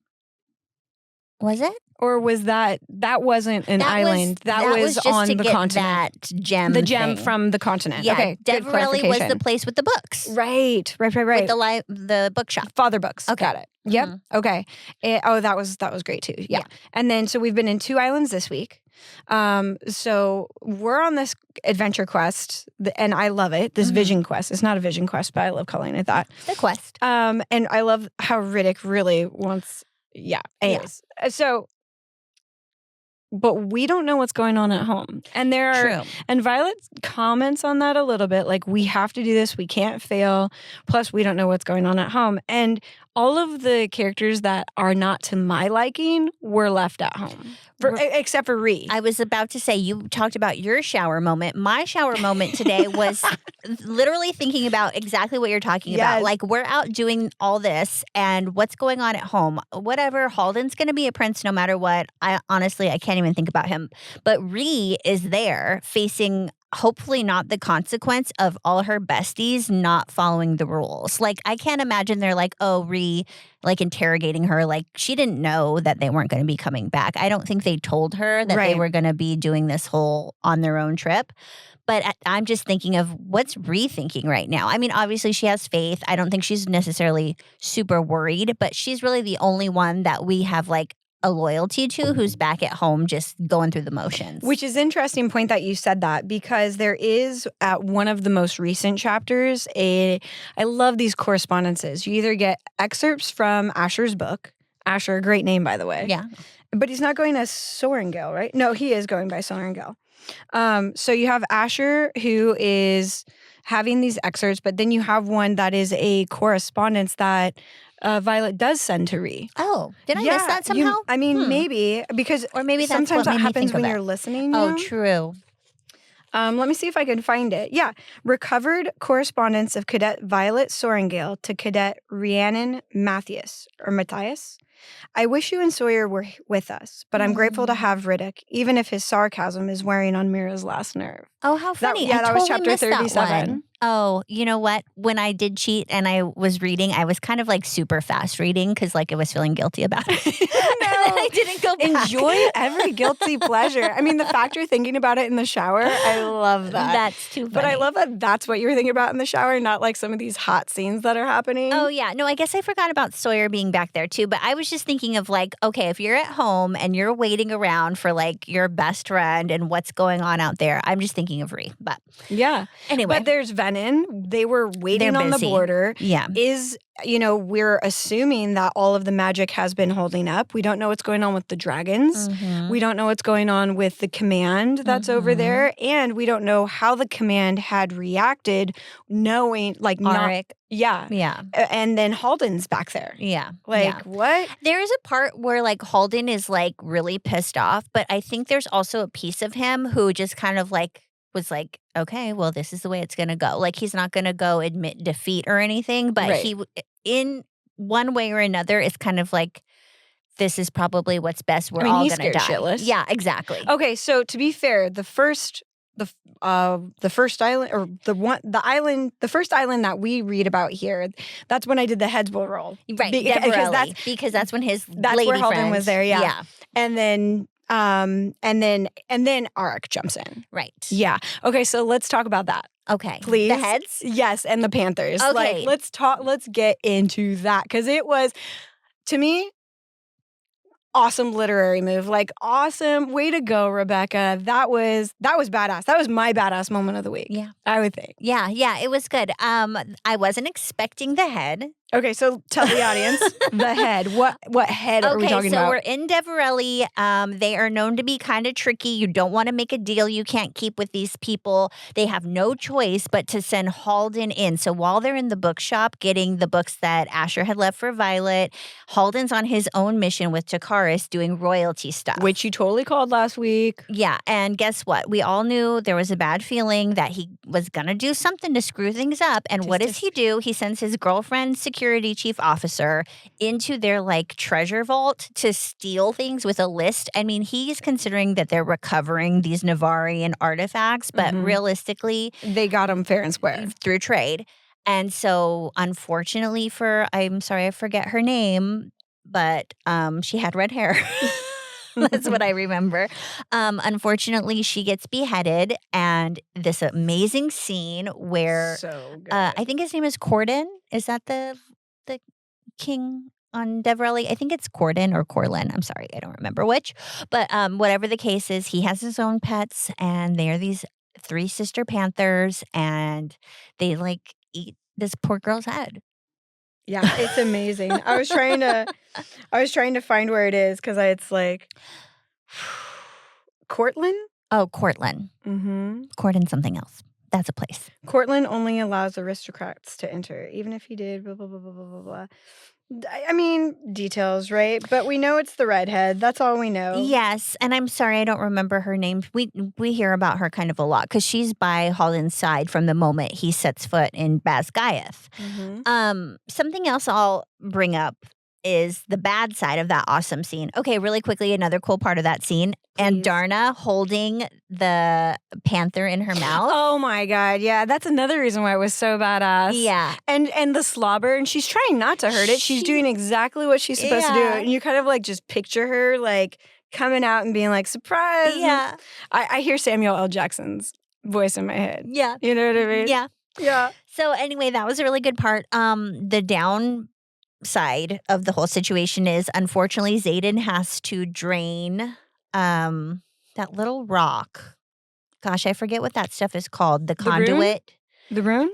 Was it? Or was that wasn't an island? That was just on to the get continent. that gem. The gem thing. from the continent. Yeah, Okay. Good Deverelli was the clarification. place with the books. Right. With the bookshop. Father books. Okay. Got it. Yep. Okay. That was great too. Yeah. And then so we've been in 2 islands this week. So we're on this adventure quest, and I love it. This vision quest. It's not a vision quest, but I love calling it that. The quest. And I love how Riddick really wants. Yeah. Anyways, so. But we don't know what's going on at home. And True. And Violet comments on that a little bit, like, we have to do this, we can't fail. Plus, we don't know what's going on at home. And all of the characters that are not to my liking were left at home. Except for Ree. I was about to say, you talked about your shower moment. My shower moment today was literally thinking about exactly what you're talking about. Like, we're out doing all this, and what's going on at home? Whatever, Halden's going to be a prince no matter what. I can't even think about him. But Ree is there facing hopefully not the consequence of all her besties not following the rules. Like, I can't imagine they're like, oh, Ree, like interrogating her. Like, she didn't know that they weren't going to be coming back. I don't think they told her that they were going to be doing this whole on their own trip. But I'm just thinking of what's Ree thinking right now. I mean, obviously she has faith. I don't think she's necessarily super worried, but she's really the only one that we have like a loyalty to who's back at home just going through the motions. Which is interesting point that you said that, because there is at one of the most recent chapters, I love these correspondences. You either get excerpts from Asher's book. Asher, great name, by the way. Yeah. But he's not going as Sorengale, right? No, he is going by Sorengale. So you have Asher, who is having these excerpts, but then you have one that is a correspondence that Violet does send to Ree. Oh, did I miss that somehow? Maybe, because or maybe that's sometimes what that made me happens think of when it. you're listening. Oh, true. Let me see if I can find it. Yeah. Recovered correspondence of Cadet Violet Sorengale to Cadet Rhiannon Matthias. I wish you and Sawyer were with us, but I'm grateful to have Riddick, even if his sarcasm is wearing on Mira's last nerve. Oh, how funny. That was chapter missed that 37. one. Oh, you know what? When I did cheat and I was reading, I was kind of like super fast reading because like I was feeling guilty about it. And then I didn't go back. Enjoy every guilty pleasure. I mean, the fact you're thinking about it in the shower, I love that. That's too funny. But I love that that's what you're thinking about in the shower, not like some of these hot scenes that are happening. Oh, yeah. No, I guess I forgot about Sawyer being back there too. But I was just thinking of like, okay, if you're at home and you're waiting around for like your best friend and what's going on out there, I'm just thinking of Ree. But yeah. Anyway. But there's Venin. They were waiting on the border. Yeah. We're assuming that all of the magic has been holding up. We don't know what's going on with the dragons. Mm-hmm. We don't know what's going on with the command that's over there. And we don't know how the command had reacted knowing, like, Arik. Yeah. And then Halden's back there. Yeah. What? There is a part where like Halden is like really pissed off, but I think there's also a piece of him who just kind of like was like, okay, well, this is the way it's going to go. Like, he's not going to go admit defeat or anything, but he, in one way or another, is kind of like, this is probably what's best. We're I mean, all he's going to scared die. shitless. Yeah, exactly. Okay, so to be fair, the first island, or the first island that we read about here, that's when I did the heads will roll. Right, because that's when his that's lady where Halden friend was there, yeah. Yeah, And then Arik jumps in. right. Yeah. Okay, so let's talk about that. Okay. Please. The heads? Yes, and the Panthers. Okay. Like, let's get into that, because it was, to me, awesome literary move. Like, awesome. Way to go, Rebecca. That was badass. That was my badass moment of the week. Yeah. I would think. Yeah, it was good. I wasn't expecting the head. Okay, so tell the audience the head. What head are we talking about? Okay, so we're in Deverelli. They are known to be kind of tricky. You don't want to make a deal you can't keep with these people. They have no choice but to send Halden in. So while they're in the bookshop getting the books that Asher had left for Violet, Halden's on his own mission with Takaris doing royalty stuff. Which you totally called last week. Yeah, and guess what? We all knew there was a bad feeling that he was going to do something to screw things up. And what does he do? He sends his girlfriend, security chief officer, into their like treasure vault to steal things with a list. I mean, he's considering that they're recovering these Navarian artifacts, but realistically, they got them fair and square through trade. And so, unfortunately, I'm sorry, I forget her name, but she had red hair. That's what I remember. Unfortunately, she gets beheaded, and this amazing scene where so good. I think his name is Corden. Is that the king on Deverelli? I think it's Corden or Corlin. I'm sorry, I don't remember which. But whatever the case is, he has his own pets, and they are these 3 sister panthers, and they like eat this poor girl's head. Yeah, it's amazing. I was trying to find where it is, because it's like Cortland. Oh, Cortland. Mm-hmm. Corden something else. That's a place. Cortland only allows aristocrats to enter, even if he did blah blah blah blah blah blah blah. I mean, details, right? But we know it's the redhead. That's all we know. Yes, and I'm sorry I don't remember her name. We hear about her kind of a lot because she's by Halden's side from the moment he sets foot in Basgiath. Mm-hmm. Something else I'll bring up is the bad side of that awesome scene. Okay, really quickly, another cool part of that scene. And Darna holding the panther in her mouth. Oh my God, yeah. That's another reason why it was so badass. Yeah. And the slobber, and she's trying not to hurt it. She's doing exactly what she's supposed to do. And you kind of like just picture her like coming out and being like, surprise. Yeah. I hear Samuel L. Jackson's voice in my head. Yeah. You know what I mean? Yeah. Yeah. So anyway, that was a really good part. The downside of the whole situation is, unfortunately, Xaden has to drain that little rock. Gosh, I forget what that stuff is called. The conduit. The rune?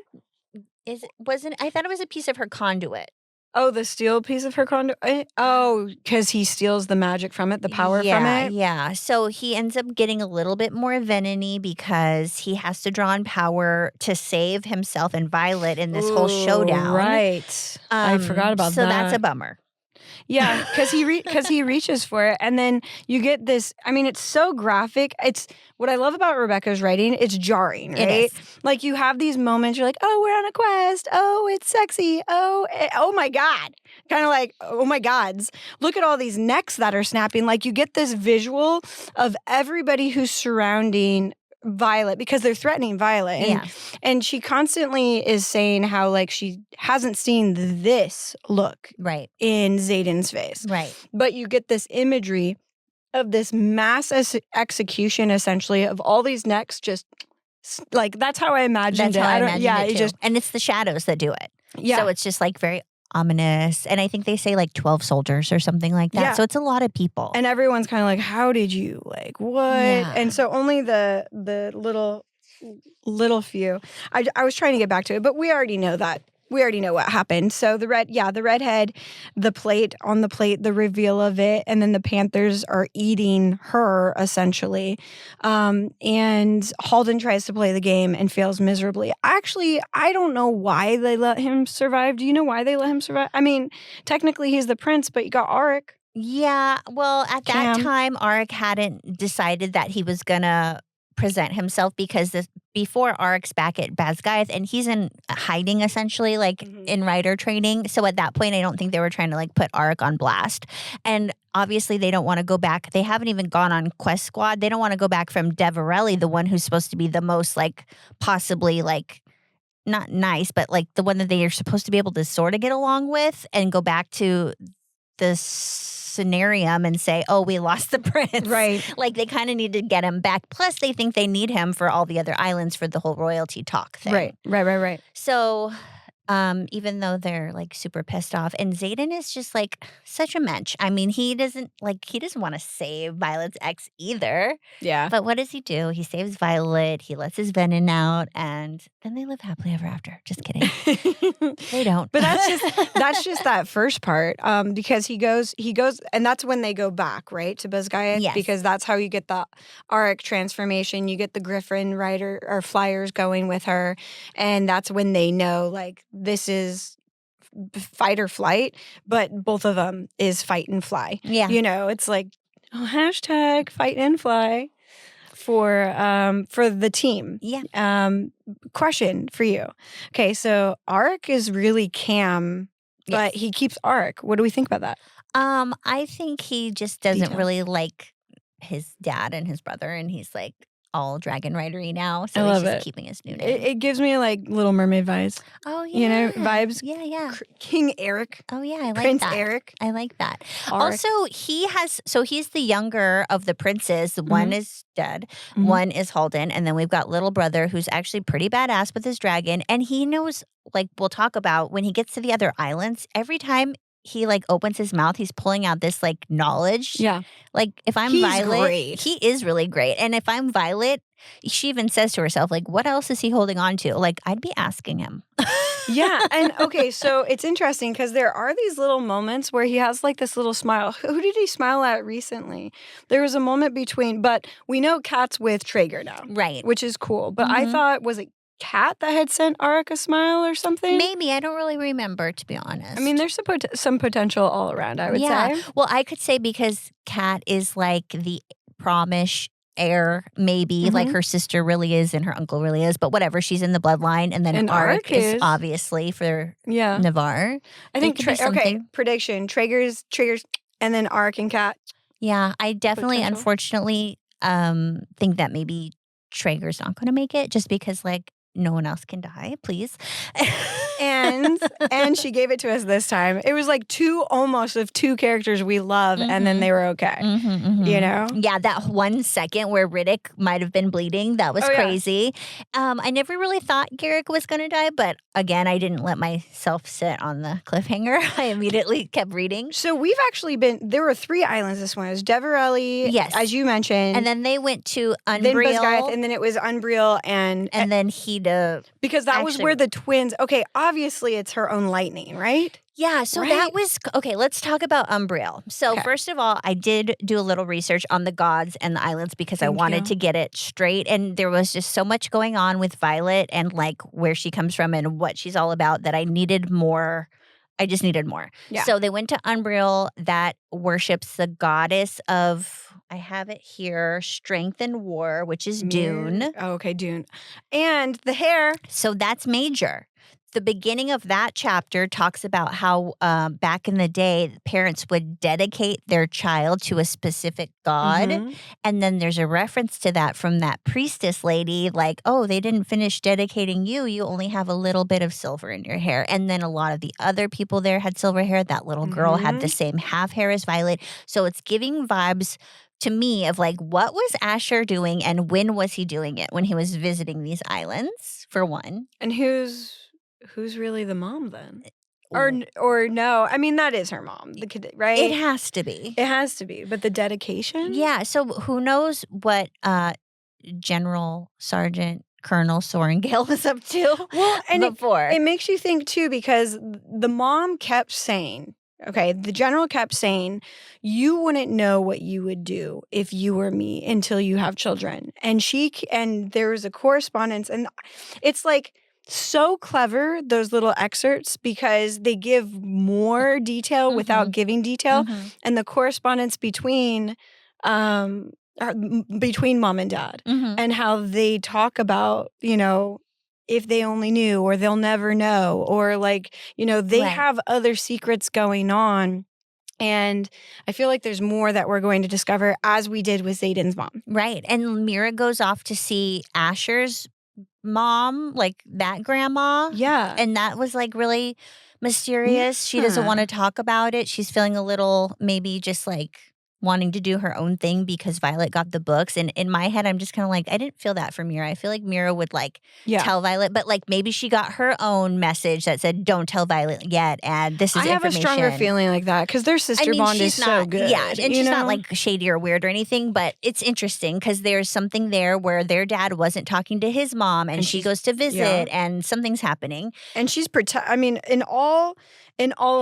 I thought it was a piece of her conduit. Oh, the steel piece of her conduit? Oh, because he steals the magic from it, the power from it? Yeah. So he ends up getting a little bit more veniny because he has to draw on power to save himself and Violet in this whole showdown. Right. I forgot about that. So that's a bummer. Yeah, because he reaches for it, and then you get this. I mean, it's so graphic. It's what I love about Rebecca's writing. It's jarring, right? It is. Like you have these moments. You're like, oh, we're on a quest. Oh, it's sexy. Oh my God. Kind of like, oh my gods. Look at all these necks that are snapping. Like you get this visual of everybody who's surrounding Violet because they're threatening Violet. And she constantly is saying how like she hasn't seen this look in Xaden's face. Right. But you get this imagery of this mass execution essentially of all these necks just like that's how I imagined it. And it's the shadows that do it. Yeah. So it's just like very ominous. And I think they say like 12 soldiers or something like that. Yeah. So it's a lot of people. And everyone's kind of like, how did you like what? Yeah. And so only the little few. I was trying to get back to it, but we already know that. We already know what happened. So the redhead, the plate, the reveal of it, and then the Panthers are eating her essentially. And Halden tries to play the game and fails miserably. Actually, I don't know why they let him survive. Do you know why they let him survive? I mean, technically he's the prince, but you got Onyx. Yeah. Well, at that time, Onyx hadn't decided that he was gonna present himself because before Onyx's back at Basgiath, and he's in hiding essentially, like in rider training. So at that point, I don't think they were trying to like put Onyx on blast. And obviously they don't want to go back. They haven't even gone on Quest Squad. They don't want to go back from Deverelli, the one who's supposed to be the most like possibly like not nice, but like the one that they are supposed to be able to sort of get along with, and go back to the scenarium and say, oh, we lost the prince. Right. Like they kind of need to get him back. Plus they think they need him for all the other islands for the whole royalty talk thing. Right. So even though they're like super pissed off, and Xaden is just like such a mensch. I mean, he doesn't want to save Violet's ex either. Yeah. But what does he do? He saves Violet, he lets his venom out, and then they live happily ever after. Just kidding. They don't. But that's just that first part. Because he goes, and that's when they go back, right, to Basgaiath. Yes. Because that's how you get the Auric transformation. You get the Griffin rider or flyers going with her, and that's when they know like this is fight or flight. But both of them is fight and fly. Yeah. You know, it's like hashtag fight and fly for the team. Yeah. Question for you. Okay, so Auric is really Cam, but he keeps Auric. What do we think about that? I think he just doesn't Detail. really like his dad and his brother, and he's like all dragon ridery now, so I he's love just it. keeping his new name. It gives me like Little Mermaid vibes. Oh yeah, You know, vibes. Yeah. King Eric, Oh yeah, I like Prince that. Eric. I like that. Auric. Also, he's the younger of the princes. One is dead, Mhm. one is Halden, and then we've got little brother who's actually pretty badass with his dragon, and he knows, like we'll talk about when he gets to the other islands, every time he like opens his mouth, he's pulling out this like knowledge. Yeah. Like if I'm He's Violet, great. he is really great. And if I'm Violet, she even says to herself, like, what else is he holding on to? Like, I'd be asking him. Yeah, and okay, so it's interesting because there are these little moments where he has like this little smile. Who did he smile at recently? There was a moment between, but we know Kat's with Traeger now, Right. which is cool. But I Mhm. thought, was it Kat that had sent Auric a smile or something? Maybe. I don't really remember, to be honest. I mean, there's some potential all around, I would say. Well, I could say because Kat is like the promish heir, maybe like her sister really is and her uncle really is, but whatever, she's in the bloodline, and then And Auric Auric is is. obviously for Yeah. Navarre. I think, could be okay, something. prediction. Traeger's, and then Auric and Kat. Yeah, I definitely, Potential. unfortunately, think that maybe Traeger's not going to make it, just because like no one else can die, please. And she gave it to us this time. It was like almost of two characters we love, and then they were okay. You know? Yeah, that 1 second where Riddick might have been bleeding, that was Oh, yeah. crazy. I never really thought Garrick was going to die, but again, I didn't let myself sit on the cliffhanger. I immediately kept reading. So we've actually there were 3 islands this one. It was Deverelli, Yes. as you mentioned. And then they went to then Unreal, Basgaiath, and then it was Unreal, and then Hida. because that was actually- where the twins, okay, obviously it's her own lightning, right? Yeah, so Right. that was okay. Let's talk about Umbriel. So Okay. first of all, I did do a little research on the gods and the islands because I Thank wanted you. to get it straight, and there was just so much going on with Violet and like where she comes from and what she's all about that I needed more. I just needed more. Yeah. So they went to Umbriel that worships the goddess of, I have it here, strength and war, which is Dune. Oh, okay, Dune. And the hair. So that's major. The beginning of that chapter talks about how back in the day, parents would dedicate their child to a specific god. Mhm. And then there's a reference to that from that priestess lady, like, oh, they didn't finish dedicating you. You only have a little bit of silver in your hair. And then a lot of the other people there had silver hair. That little girl had the same half hair as Violet. So it's giving vibes to me of like, what was Asher doing and when was he doing it? When he was visiting these islands, for one. And who's really the mom then? Or no? I mean, that is her mom, the kid, right? It has to be. It has to be. But the dedication? Yeah. So who knows what General Sergeant Colonel Sorengale was up to Well, and before. it makes you think too, because the mom kept saying, okay, the general kept saying, you wouldn't know what you would do if you were me until you have children. And there was a correspondence, and it's like so clever, those little excerpts, because they give more detail without giving detail. And the correspondence between mom and dad, and how they talk about, if they only knew, or they'll never know, or like, they Right. have other secrets going on And I feel like there's more that we're going to discover, as we did with Zayden's mom. Right. And Mira goes off to see Asher's mom, like that grandma. Yeah. And that was like really mysterious. She doesn't want to talk about it. She's feeling a little maybe just like wanting to do her own thing because Violet got the books. And in my head, I'm just kind of like, I didn't feel that for Mira. I feel like Mira would like tell Violet, but like maybe she got her own message that said, don't tell Violet yet. And this is I have a stronger feeling like that because their sister bond is so good. Yeah, and she's not like shady or weird or anything, but it's interesting because there's something there where their dad wasn't talking to his mom and she goes to visit and something's happening. And she's in all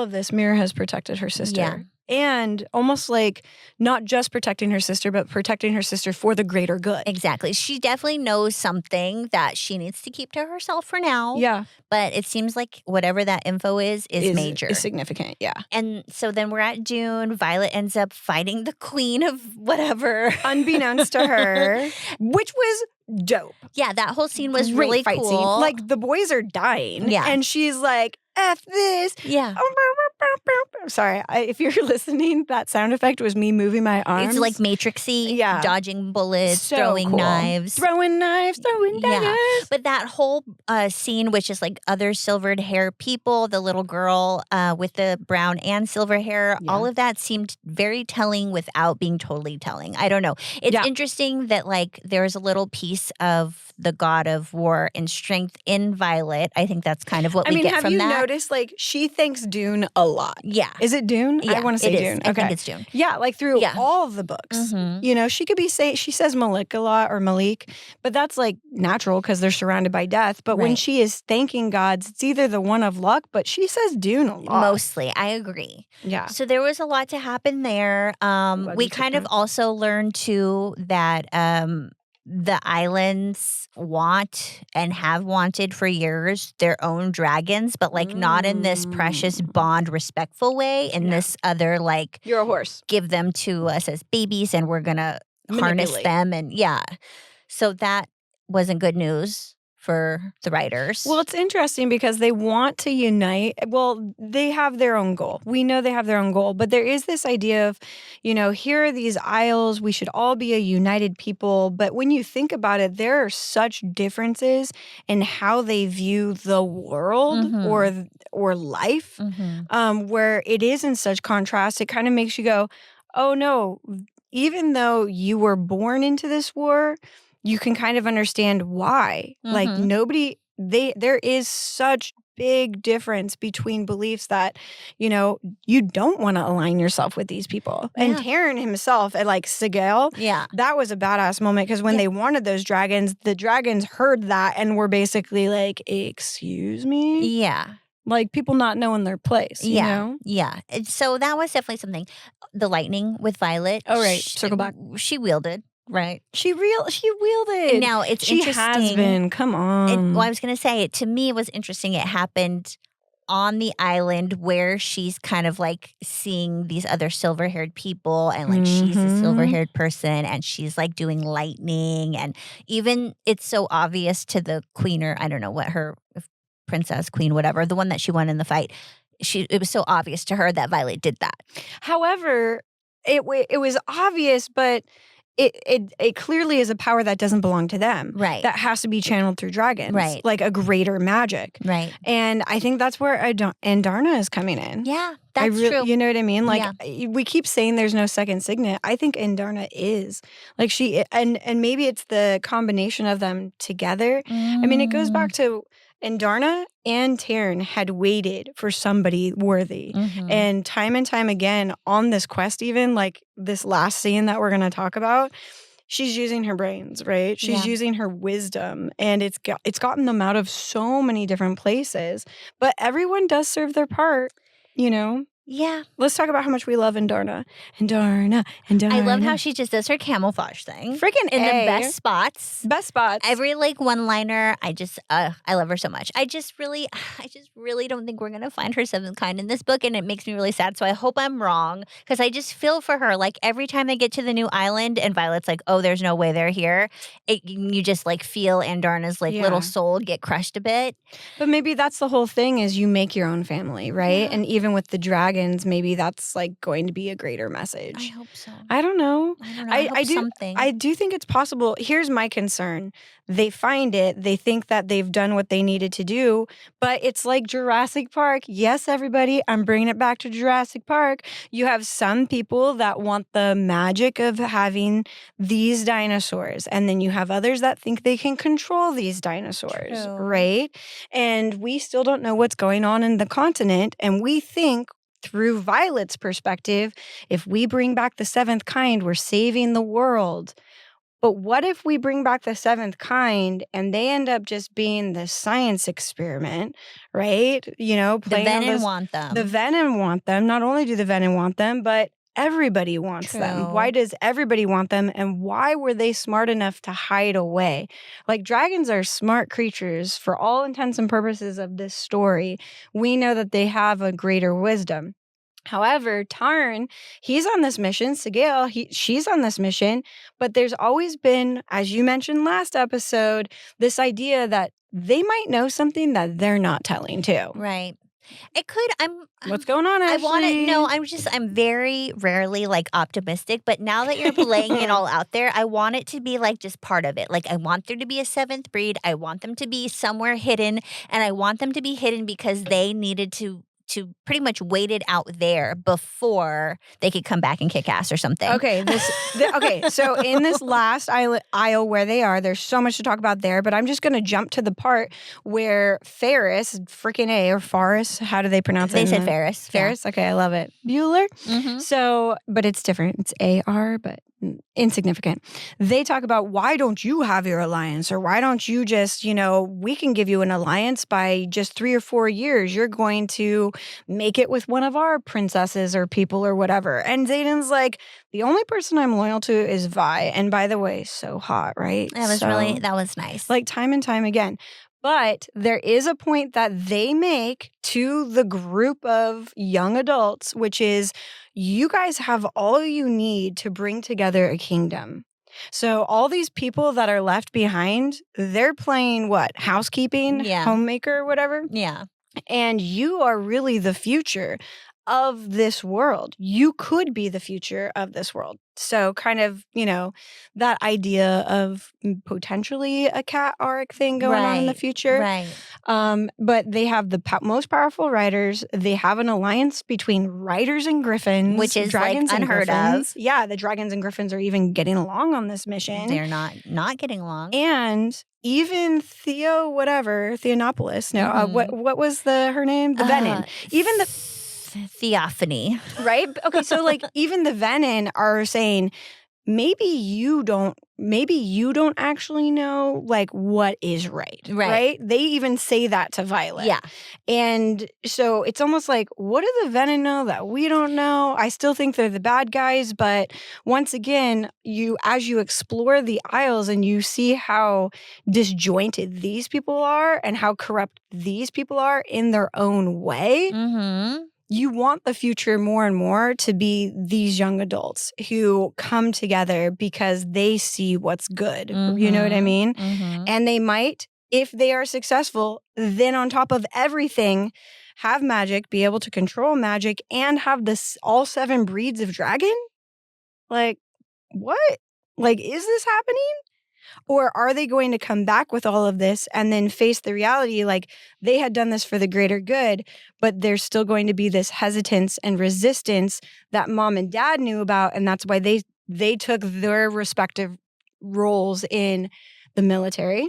of this, Mira has protected her sister. Yeah. And almost like not just protecting her sister, but protecting her sister for the greater good. Exactly. She definitely knows something that she needs to keep to herself for now. Yeah. But it seems like whatever that info is major. Is significant, yeah. And so then we're at June. Violet ends up fighting the queen of whatever. Unbeknownst to her, which was dope. Yeah, that whole scene was Great really fight cool. Scene. Like, the boys are dying. Yeah. And she's like, F this. Yeah. Sorry, if you're listening, that sound effect was me moving my arms. It's like Matrixy, dodging bullets, so throwing cool. knives. Throwing daggers. But that whole scene, which is like other silvered hair people, the little girl with the brown and silver hair, all of that seemed very telling without being totally telling. I don't know. It's interesting that like there's a little piece of the god of war and strength in Violet. I think that's kind of what we get from that. Have you noticed, like, she thanks Dune a lot? Yeah. Is it Dune? Yeah, I want to say Dune. I think it's Dune. Yeah, like through all of the books. Mm-hmm. You know, she could be she says Malik a lot or Malik, but that's like natural because they're surrounded by death. But when she is thanking gods, it's either the one of luck, but she says Dune a lot. Mostly. I agree. Yeah. So there was a lot to happen there. We kind of also learned too that the islands want and have wanted for years their own dragons, but like not in this precious bond respectful way, in this other like you're a horse. Give them to us as babies and we're gonna harness them and so that wasn't good news for the writers. Well, it's interesting because they want to unite. Well, they have their own goal. We know they have their own goal, but there is this idea of, you know, here are these isles. We should all be a united people. But when you think about it, there are such differences in how they view the world or life, where it is in such contrast. It kind of makes you go, oh no, even though you were born into this war, you can kind of understand why. Like there is such big difference between beliefs that, you know, you don't want to align yourself with these people. Yeah. And Taryn himself and like Sigel, that was a badass moment because when they wanted those dragons, the dragons heard that and were basically like, excuse me? Yeah. Like people not knowing their place, you know? Yeah. So that was definitely something. The lightning with Violet. Oh, right. Circle back. She wielded. Right. She wielded. Now, it's she interesting. She has been. Come on. I was going to say, to me, it was interesting. It happened on the island where she's kind of like seeing these other silver-haired people and like she's a silver-haired person and she's like doing lightning. And even it's so obvious to the queen or I don't know what her princess, queen, whatever, the one that she won in the fight. It was so obvious to her that Violet did that. However, it was obvious, but it clearly is a power that doesn't belong to them. Right. That has to be channeled through dragons. Right. Like a greater magic. Right. And I think that's where Andarna is coming in. Yeah, that's true. You know what I mean? Like we keep saying there's no second signet. I think Andarna is. Like she and maybe it's the combination of them together. I mean, it goes back to Andarna and Taryn had waited for somebody worthy. And time again on this quest, even like this last scene that we're going to talk about, she's using her brains, right? She's using her wisdom and it's gotten them out of so many different places. But everyone does serve their part, you know? Yeah. Let's talk about how much we love Andarna. Andarna. I love how she just does her camouflage thing. Freaking in the best spots. Best spots. Every like one-liner, I love her so much. I just really don't think we're going to find her seventh kind in this book and it makes me really sad. So I hope I'm wrong because I just feel for her. Like every time they get to the new island and Violet's like, oh, there's no way they're here. You just like feel Andarna's like little soul get crushed a bit. But maybe that's the whole thing is you make your own family, right? Yeah. And even with the dragon, dragons, maybe that's like going to be a greater message. I hope so. I don't know. I don't know. I hope something. I do think it's possible. Here's my concern. They find it. They think that they've done what they needed to do, but it's like Jurassic Park. Yes, everybody, I'm bringing it back to Jurassic Park. You have some people that want the magic of having these dinosaurs, and then you have others that think they can control these dinosaurs, True. right? And we still don't know what's going on in the continent, and we think through Violet's perspective, if we bring back the seventh kind, we're saving the world. But what if we bring back the seventh kind and they end up just being the science experiment, right? You know, The playing on Venom those- want them. the Venom want them. Not only do the Venom want them, but everybody wants them. True. Why does everybody want them? And why were they smart enough to hide away? Like, dragons are smart creatures for all intents and purposes of this story. We know that they have a greater wisdom. However, Tarn, he's on this mission. Sigil, she's on this mission. But there's always been, as you mentioned last episode, this idea that they might know something that they're not telling too. Right. It could. What's going on, I Ashley? want to. No, I'm very rarely like optimistic. But now that you're laying it all out there, I want it to be like just part of it. Like I want there to be a seventh breed. I want them to be somewhere hidden, and I want them to be hidden because they needed to pretty much wait it out there before they could come back and kick ass or something. Okay, okay. So in this last aisle where they are, there's so much to talk about there. But I'm just going to jump to the part where Ferris, freaking A, or Faris, how do they pronounce it? They said Ferris. Ferris. Okay, I love it. Bueller. Mm-hmm. So, but it's different. It's AR, but insignificant. They talk about, why don't you have your alliance, or why don't you just, we can give you an alliance by just 3 or 4 years. You're going to make it with one of our princesses or people or whatever. And Xaden's like, the only person I'm loyal to is Vi. And by the way, so hot, right? That was nice. Like time and time again. But there is a point that they make to the group of young adults, which is, you guys have all you need to bring together a kingdom. So all these people that are left behind, they're playing what? Housekeeping, homemaker, whatever. Yeah. And you are really the future of this world. You could be the future of this world. So kind of, that idea of potentially a cat arc thing going on in the future. Right. But they have the most powerful riders. They have an alliance between riders and griffins. Which is dragons like unheard of. Yeah, the dragons and griffins are even getting along on this mission. They're not getting along. And even Theonopolis. No, what was her name? The Venom. Even the Theophany. Right? Okay, so like even the Venom are saying, maybe you don't actually know like what is right? They even say that to Violet. Yeah. And so it's almost like, what do the Venom know that we don't know? I still think they're the bad guys, but once again, as you explore the aisles and you see how disjointed these people are and how corrupt these people are in their own way. Mm-hmm. You want the future more and more to be these young adults who come together because they see what's good. Mm-hmm. You know what I mean? Mm-hmm. And they might, if they are successful, then on top of everything, have magic, be able to control magic, and have all 7 breeds of dragon? Like, what? Like, is this happening? Or are they going to come back with all of this and then face the reality like they had done this for the greater good, but there's still going to be this hesitance and resistance that mom and dad knew about, and that's why they took their respective roles in the military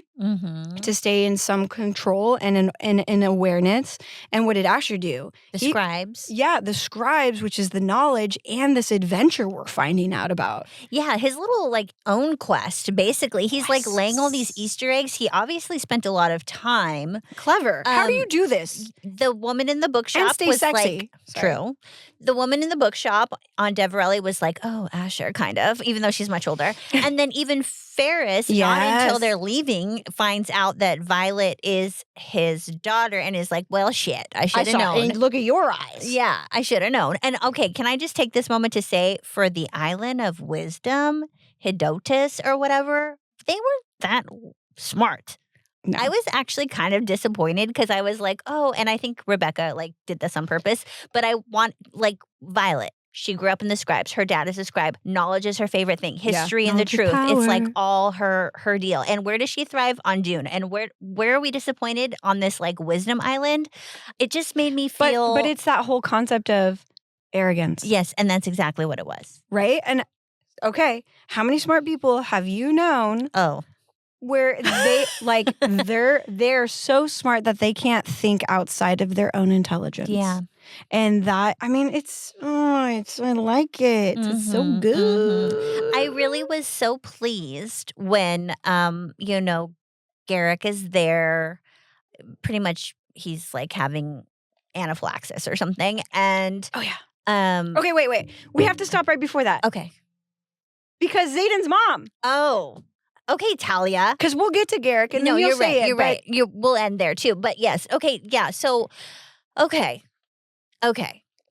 to stay in some control and in awareness. And what did Asher do? The scribes. Yeah, the scribes, which is the knowledge and this adventure we're finding out about. Yeah, his little like own quest, basically. He's like laying all these Easter eggs. He obviously spent a lot of time. Clever. How do you do this? The woman in the bookshop And stay was sexy. like, true. The woman in the bookshop on Deverelli was like, oh, Asher, kind of, even though she's much older. And then even Ferris, not until they're leaving, finds out that Violet is his daughter and is like, well, shit, I should have known. And look at your eyes. Yeah, I should have known. And okay, can I just take this moment to say, for the Island of Wisdom, Hidotus or whatever, they weren't that smart. No. I was actually kind of disappointed because I was like, oh, and I think Rebecca did this on purpose, but I want Violet. She grew up in the scribes. Her dad is a scribe. Knowledge is her favorite thing. History and the Knowledge is truth. It's power. all her deal. And where does she thrive? On Dune. And where are we disappointed? On this Wisdom Island? It just made me feel. But it's that whole concept of arrogance. Yes, and that's exactly what it was. Right? And okay, how many smart people have you known Oh. where they they're so smart that they can't think outside of their own intelligence? Yeah. And that, I mean, I like it. It's so Mhm, good. I really was so pleased when Garrick is there. Pretty much he's having anaphylaxis or something. And Oh yeah. Okay, wait. We have to stop right before that. Okay. Because Zayden's mom. Oh. Okay, Talia. Because we'll get to Garrick and then you'll you're say right. it. You're right. We'll end there too. But yes. Okay. Yeah. So, okay.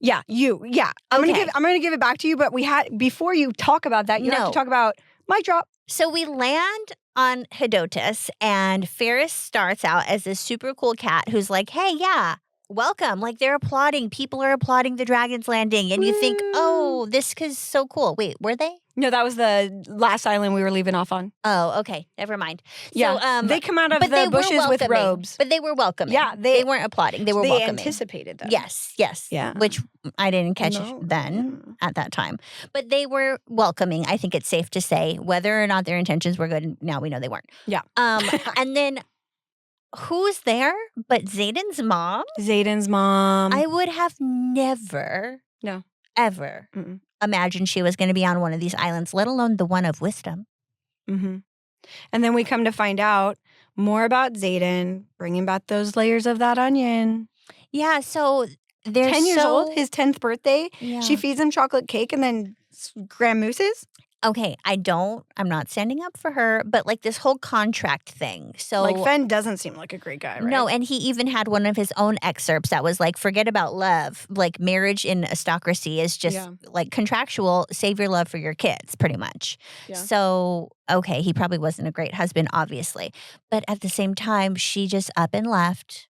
Yeah, yeah. I'm gonna give it back to you, but before you talk about that, you have No. to talk about mic drop. So we land on Hedotus, and Ferris starts out as this super cool cat who's like, hey, yeah, welcome. They're applauding. People are applauding the dragon's landing. And you think, oh, this is so cool. Wait, were they? No, that was the last island we were leaving off on. Oh, okay. Never mind. Yeah, So, they come out of but they the were bushes with welcoming. robes. But they were welcoming. Yeah, they weren't applauding. They were welcoming. anticipated that. Yes. Yeah. Which I didn't catch No. then at that time. But they were welcoming, I think it's safe to say. Whether or not their intentions were good, now we know they weren't. Yeah. And then who's there but Zayden's mom? Zayden's mom. I would have never, No. ever Mm-mm. imagined she was going to be on one of these islands, let alone the one of wisdom. Mm-hmm. And then we come to find out more about Zayden, bringing back those layers of that onion. Yeah, so they're 10 years old, his 10th birthday. Yeah. She feeds him chocolate cake and then graham mousses. Okay, I'm not standing up for her, but this whole contract thing. So Fen doesn't seem like a great guy, right? No, and he even had one of his own excerpts that was forget about love. Marriage in aristocracy is just contractual, save your love for your kids, pretty much. Yeah. So, okay, he probably wasn't a great husband, obviously. But at the same time, she just up and left.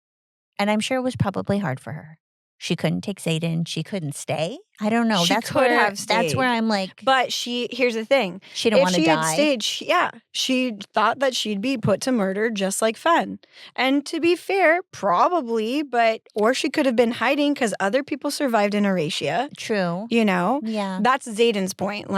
And I'm sure it was probably hard for her. She couldn't take Zayden. She couldn't stay. I don't know. She That's could where have That's where stayed. I'm But here's the thing. she didn't want to If she die. had stayed, she thought that she'd be put to murder just like Fen. And to be fair, probably, or she could have been hiding because other people survived in Eurasia. True. You know? Yeah. That's Zayden's point.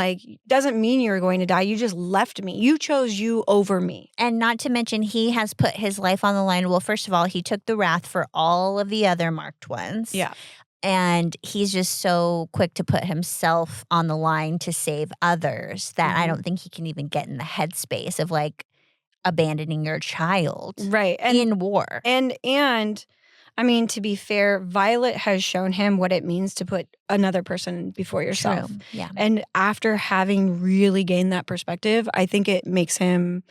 Doesn't mean you were going to die. You just left me. You chose you over me. And not to mention, he has put his life on the line. Well, first of all, he took the wrath for all of the other marked ones. Yeah. And he's just so quick to put himself on the line to save others that I don't think he can even get in the headspace of abandoning your child Right. in war. And I mean, to be fair, Violet has shown him what it means to put another person before yourself. True. Yeah. And after having really gained that perspective, I think it makes him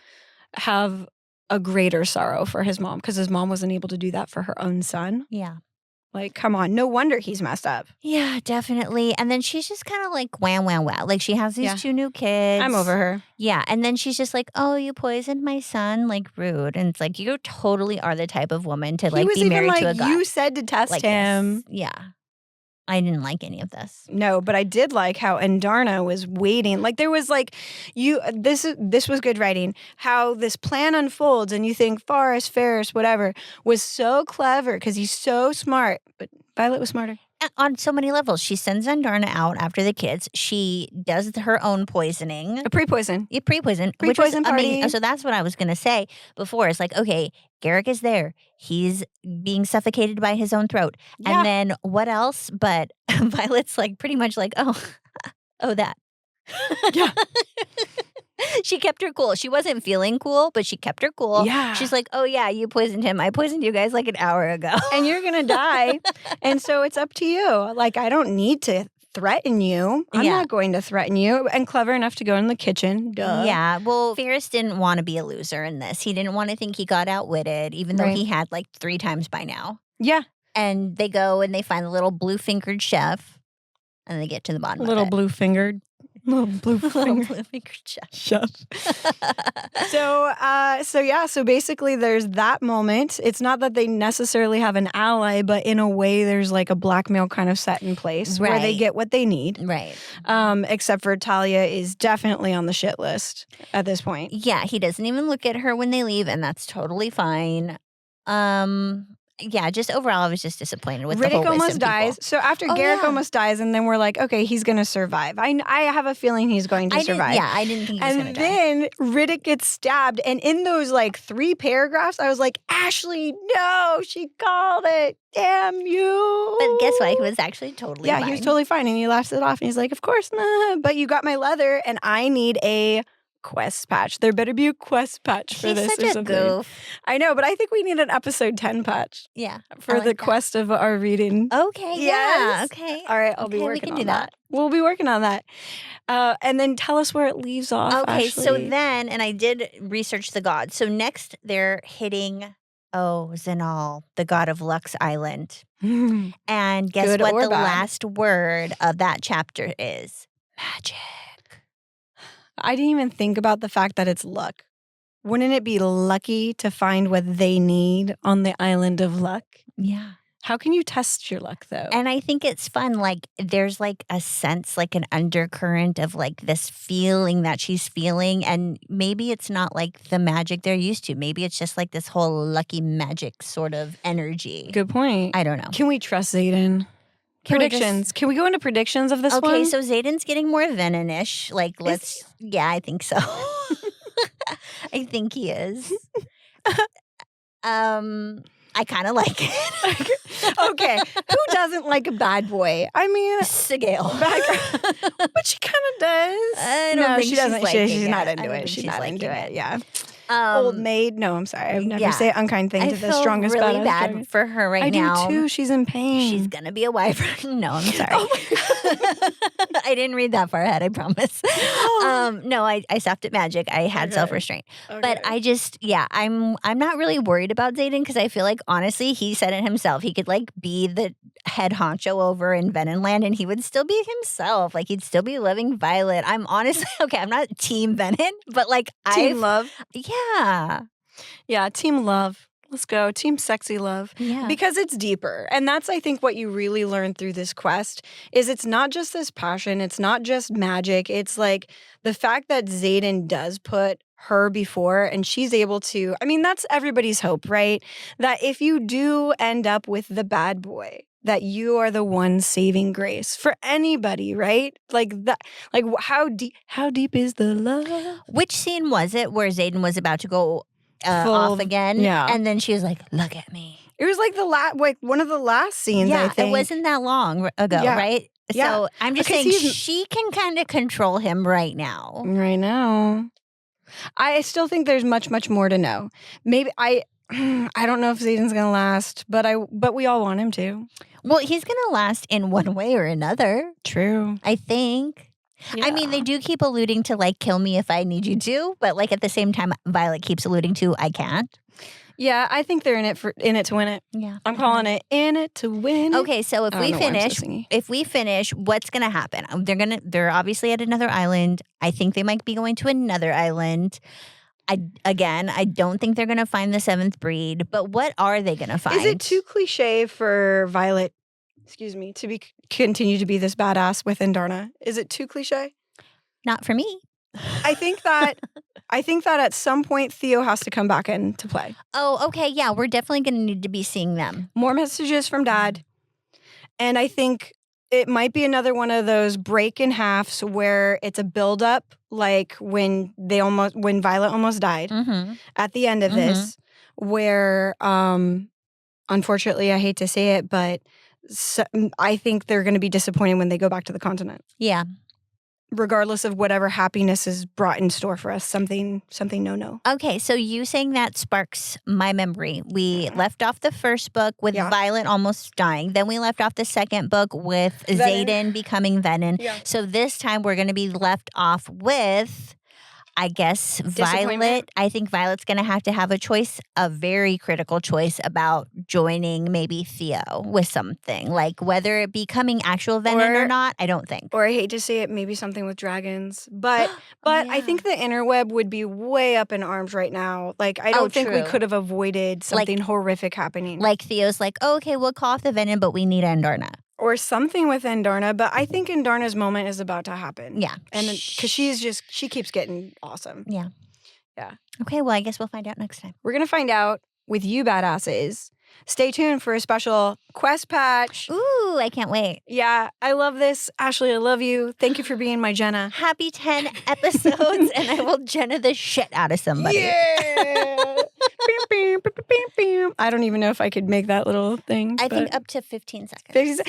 have a greater sorrow for his mom because his mom wasn't able to do that for her own son. Yeah. Come on. No wonder he's messed up. Yeah, definitely. And then she's just kind of wow. She has these two new kids. I'm over her. Yeah. And then she's just oh, you poisoned my son. Rude. And it's you totally are the type of woman to He was be even married to a god. you said to test him. This. Yeah. I didn't like any of this. No, but I did like how Andarna was waiting. There was this was good writing. How this plan unfolds and you think Forrest, Ferris, whatever, was so clever because he's so smart. But Violet was smarter. On so many levels. She sends Andarna out after the kids. She does her own poisoning. A pre-poison. Yeah, pre-poison. Pre-poison which is amazing. party. So that's what I was going to say before. It's okay, Garrick is there. He's being suffocated by his own throat. Yeah. And then what else? But Violet's pretty much oh, that. Yeah. She kept her cool. She wasn't feeling cool, but she kept her cool. Yeah. She's oh yeah, you poisoned him. I poisoned you guys an hour ago. And you're going to die. And so it's up to you. I don't need to threaten you. I'm Yeah. not going to threaten you. And clever enough to go in the kitchen. Duh. Yeah, well, Ferris didn't want to be a loser in this. He didn't want to think he got outwitted, even though Right. he had 3 times by now. Yeah. And they go and they find the little blue-fingered chef, and they get to the bottom Little of it. blue-fingered. Little blue finger Blue finger chef. shove. So basically there's that moment. It's not that they necessarily have an ally, but in a way there's like a blackmail kind of set in place where they Right. get what they need. Right. Except for Talia is definitely on the shit list at this point. Yeah, he doesn't even look at her when they leave, and that's totally fine. Yeah, just overall, I was just disappointed with the whole Riddick almost wisdom people. dies. So after Oh, Garrick yeah. almost dies, and then we're like, okay, he's going to survive. I have a feeling he's going to survive. I didn't think he was going And to die. then Riddick gets stabbed. And in those like 3 paragraphs, I was like, Ashley, no, she called it. Damn you. But guess what? He was actually totally fine. he was totally fine. And he laughs it off. And he's like, of course not. But you got my leather, and I need a quest patch. There better be a quest patch for He's this such or a something. goof. I know, but I think we need an episode 10 patch Yeah. for like the that. quest of our reading. Okay. Yes. Yeah. Okay. All right, I'll be Okay, we working can on do that. We'll be working on that. And then tell us where it leaves off. Okay, so Ashley. then, and I did research the gods. So next, they're hitting, Zenal, the god of Lux Island. And guess Good what or the bad? last word of that chapter is? Magic. I didn't even think about the fact that it's luck. Wouldn't it be lucky to find what they need on the island of luck? Yeah. How can you test your luck, though? And I think it's fun. Like, there's like a sense, like an undercurrent of like this feeling that she's feeling. And maybe it's not like the magic they're used to. Maybe it's just like this whole lucky magic sort of energy. Good point. I don't know. Can we trust Zayden? Can we just- Predictions. Can we go into predictions of this one? Okay, so Zayden's getting more venom-ish. Like, yeah, I think so. I think he is. I kind of like it. Okay, who doesn't like a bad boy? I mean, Sigale. but she kind of does. I don't no, think she she's doesn't. liking She's it. not I into don't it. think She's she's not into liking it. it. Yeah. Old maid. No, I'm sorry. I would never yeah. say unkind thing I to the feel strongest really badass bad dragon. for her right I now. do too. She's in pain. She's gonna be a wife. No, I'm sorry. Oh my I didn't read that far ahead. I promise. No, I stopped at magic. I had Okay. self-restraint, but Okay. I just, I'm not really worried about Zayden because I feel like honestly, he said it himself. He could like be the head honcho over in Venonland, and he would still be himself. Like he'd still be loving Violet. I'm honestly okay. I'm not team Venon, but like Team love. yeah, Team love. Let's go. Team sexy love. yeah. Because it's deeper. And that's, I think, what you really learn through this quest is it's not just this passion. It's not just magic. It's like the fact that Zayden does put her before and she's able to, I mean, that's everybody's hope, right? That if you do end up with the bad boy, that you are the one saving grace for anybody, right? Like that, like how deep is the love? Which scene was it where Zayden was about to go off again? yeah. And then she was like, "Look at me." It was like one of the last scenes, I Yeah, think. it wasn't that long ago, Yeah. right? Yeah. So I'm just Because saying he's- she can kind of control him right now. Right now. I still think there's much, much more to know. Maybe I don't know if Zayden's gonna last, but we all want him to. Well, he's gonna last in one way or another, True. I think. I mean, they do keep alluding to like kill me if I need you to, but like at the same time, Violet keeps alluding to I can't. Yeah, I think they're in it to win it. Yeah, I'm calling it in it to win it. Okay, so I don't know why I'm so singy. what's gonna happen? They're obviously at another island. I think they might be going to another island. I don't think they're gonna find the 7th breed, but what are they gonna find? Is it too cliche for Violet, to continue to be this badass within Darna? Is it too cliche? Not for me. I think that at some point Theo has to come back into play. Oh, okay, yeah, we're definitely gonna need to be seeing them. More messages from Dad. And I think it might be another one of those break in halves where it's a buildup, like when Violet almost died Mm-hmm. at the end of this, where unfortunately, I hate to say it, but I think they're going to be disappointed when they go back to the continent. Yeah. Regardless of whatever happiness is brought in store for us, something no. Okay, so you saying that sparks my memory. We left off the first book with Yeah. Violet almost dying. Then we left off the second book with Venom. Zayden becoming Venom. Yeah. So this time we're going to be left off with I guess Disappointment? I think Violet's going to have a choice, a very critical choice about joining maybe Theo with something. Like whether it becoming actual venom or Or- not, I don't think. Or I hate to say it, maybe something with dragons. But I yeah. think the interweb would be way up in arms right now. Like I don't think we true. could have avoided something horrific happening. Like Theo's like, oh, okay, we'll call off the venom, but we need Andarna. Or something with Andarna, but I think Andarna's moment is about to happen. Yeah. And because she keeps getting awesome. Yeah. Yeah. Okay, well, I guess we'll find out next time. We're going to find out with you badasses. Stay tuned for a special quest patch. Ooh, I can't wait. Yeah, I love this. Ashley, I love you. Thank you for being my Jenna. Happy 10 episodes, and I will Jenna the shit out of somebody. Yeah. I don't even know if I could make that little thing. I think but- up to 15 seconds.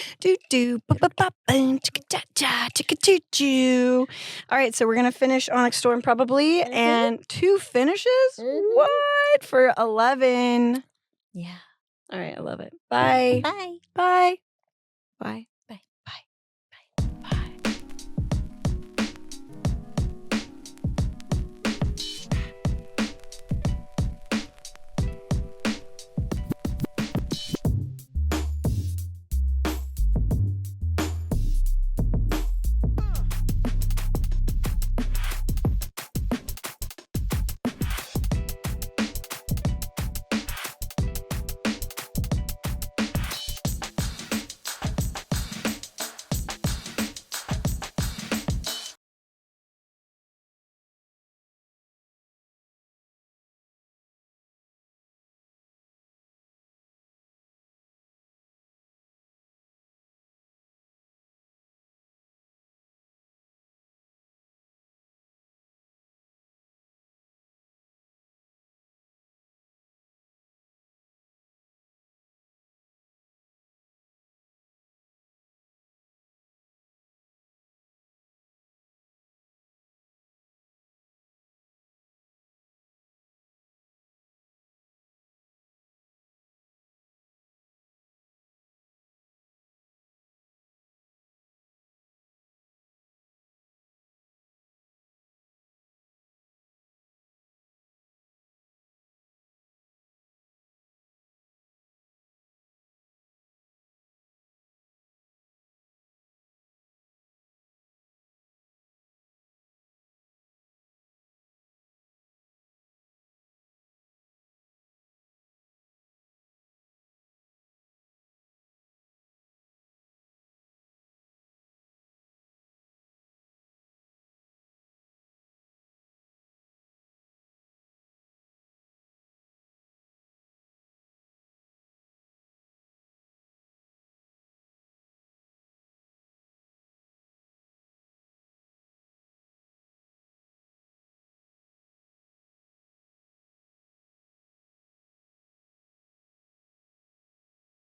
All right, so we're gonna finish Onyx Storm probably, and 2 finishes. Mhm. What for 11? Yeah. All right, I love it. Bye. Bye. Bye. Bye.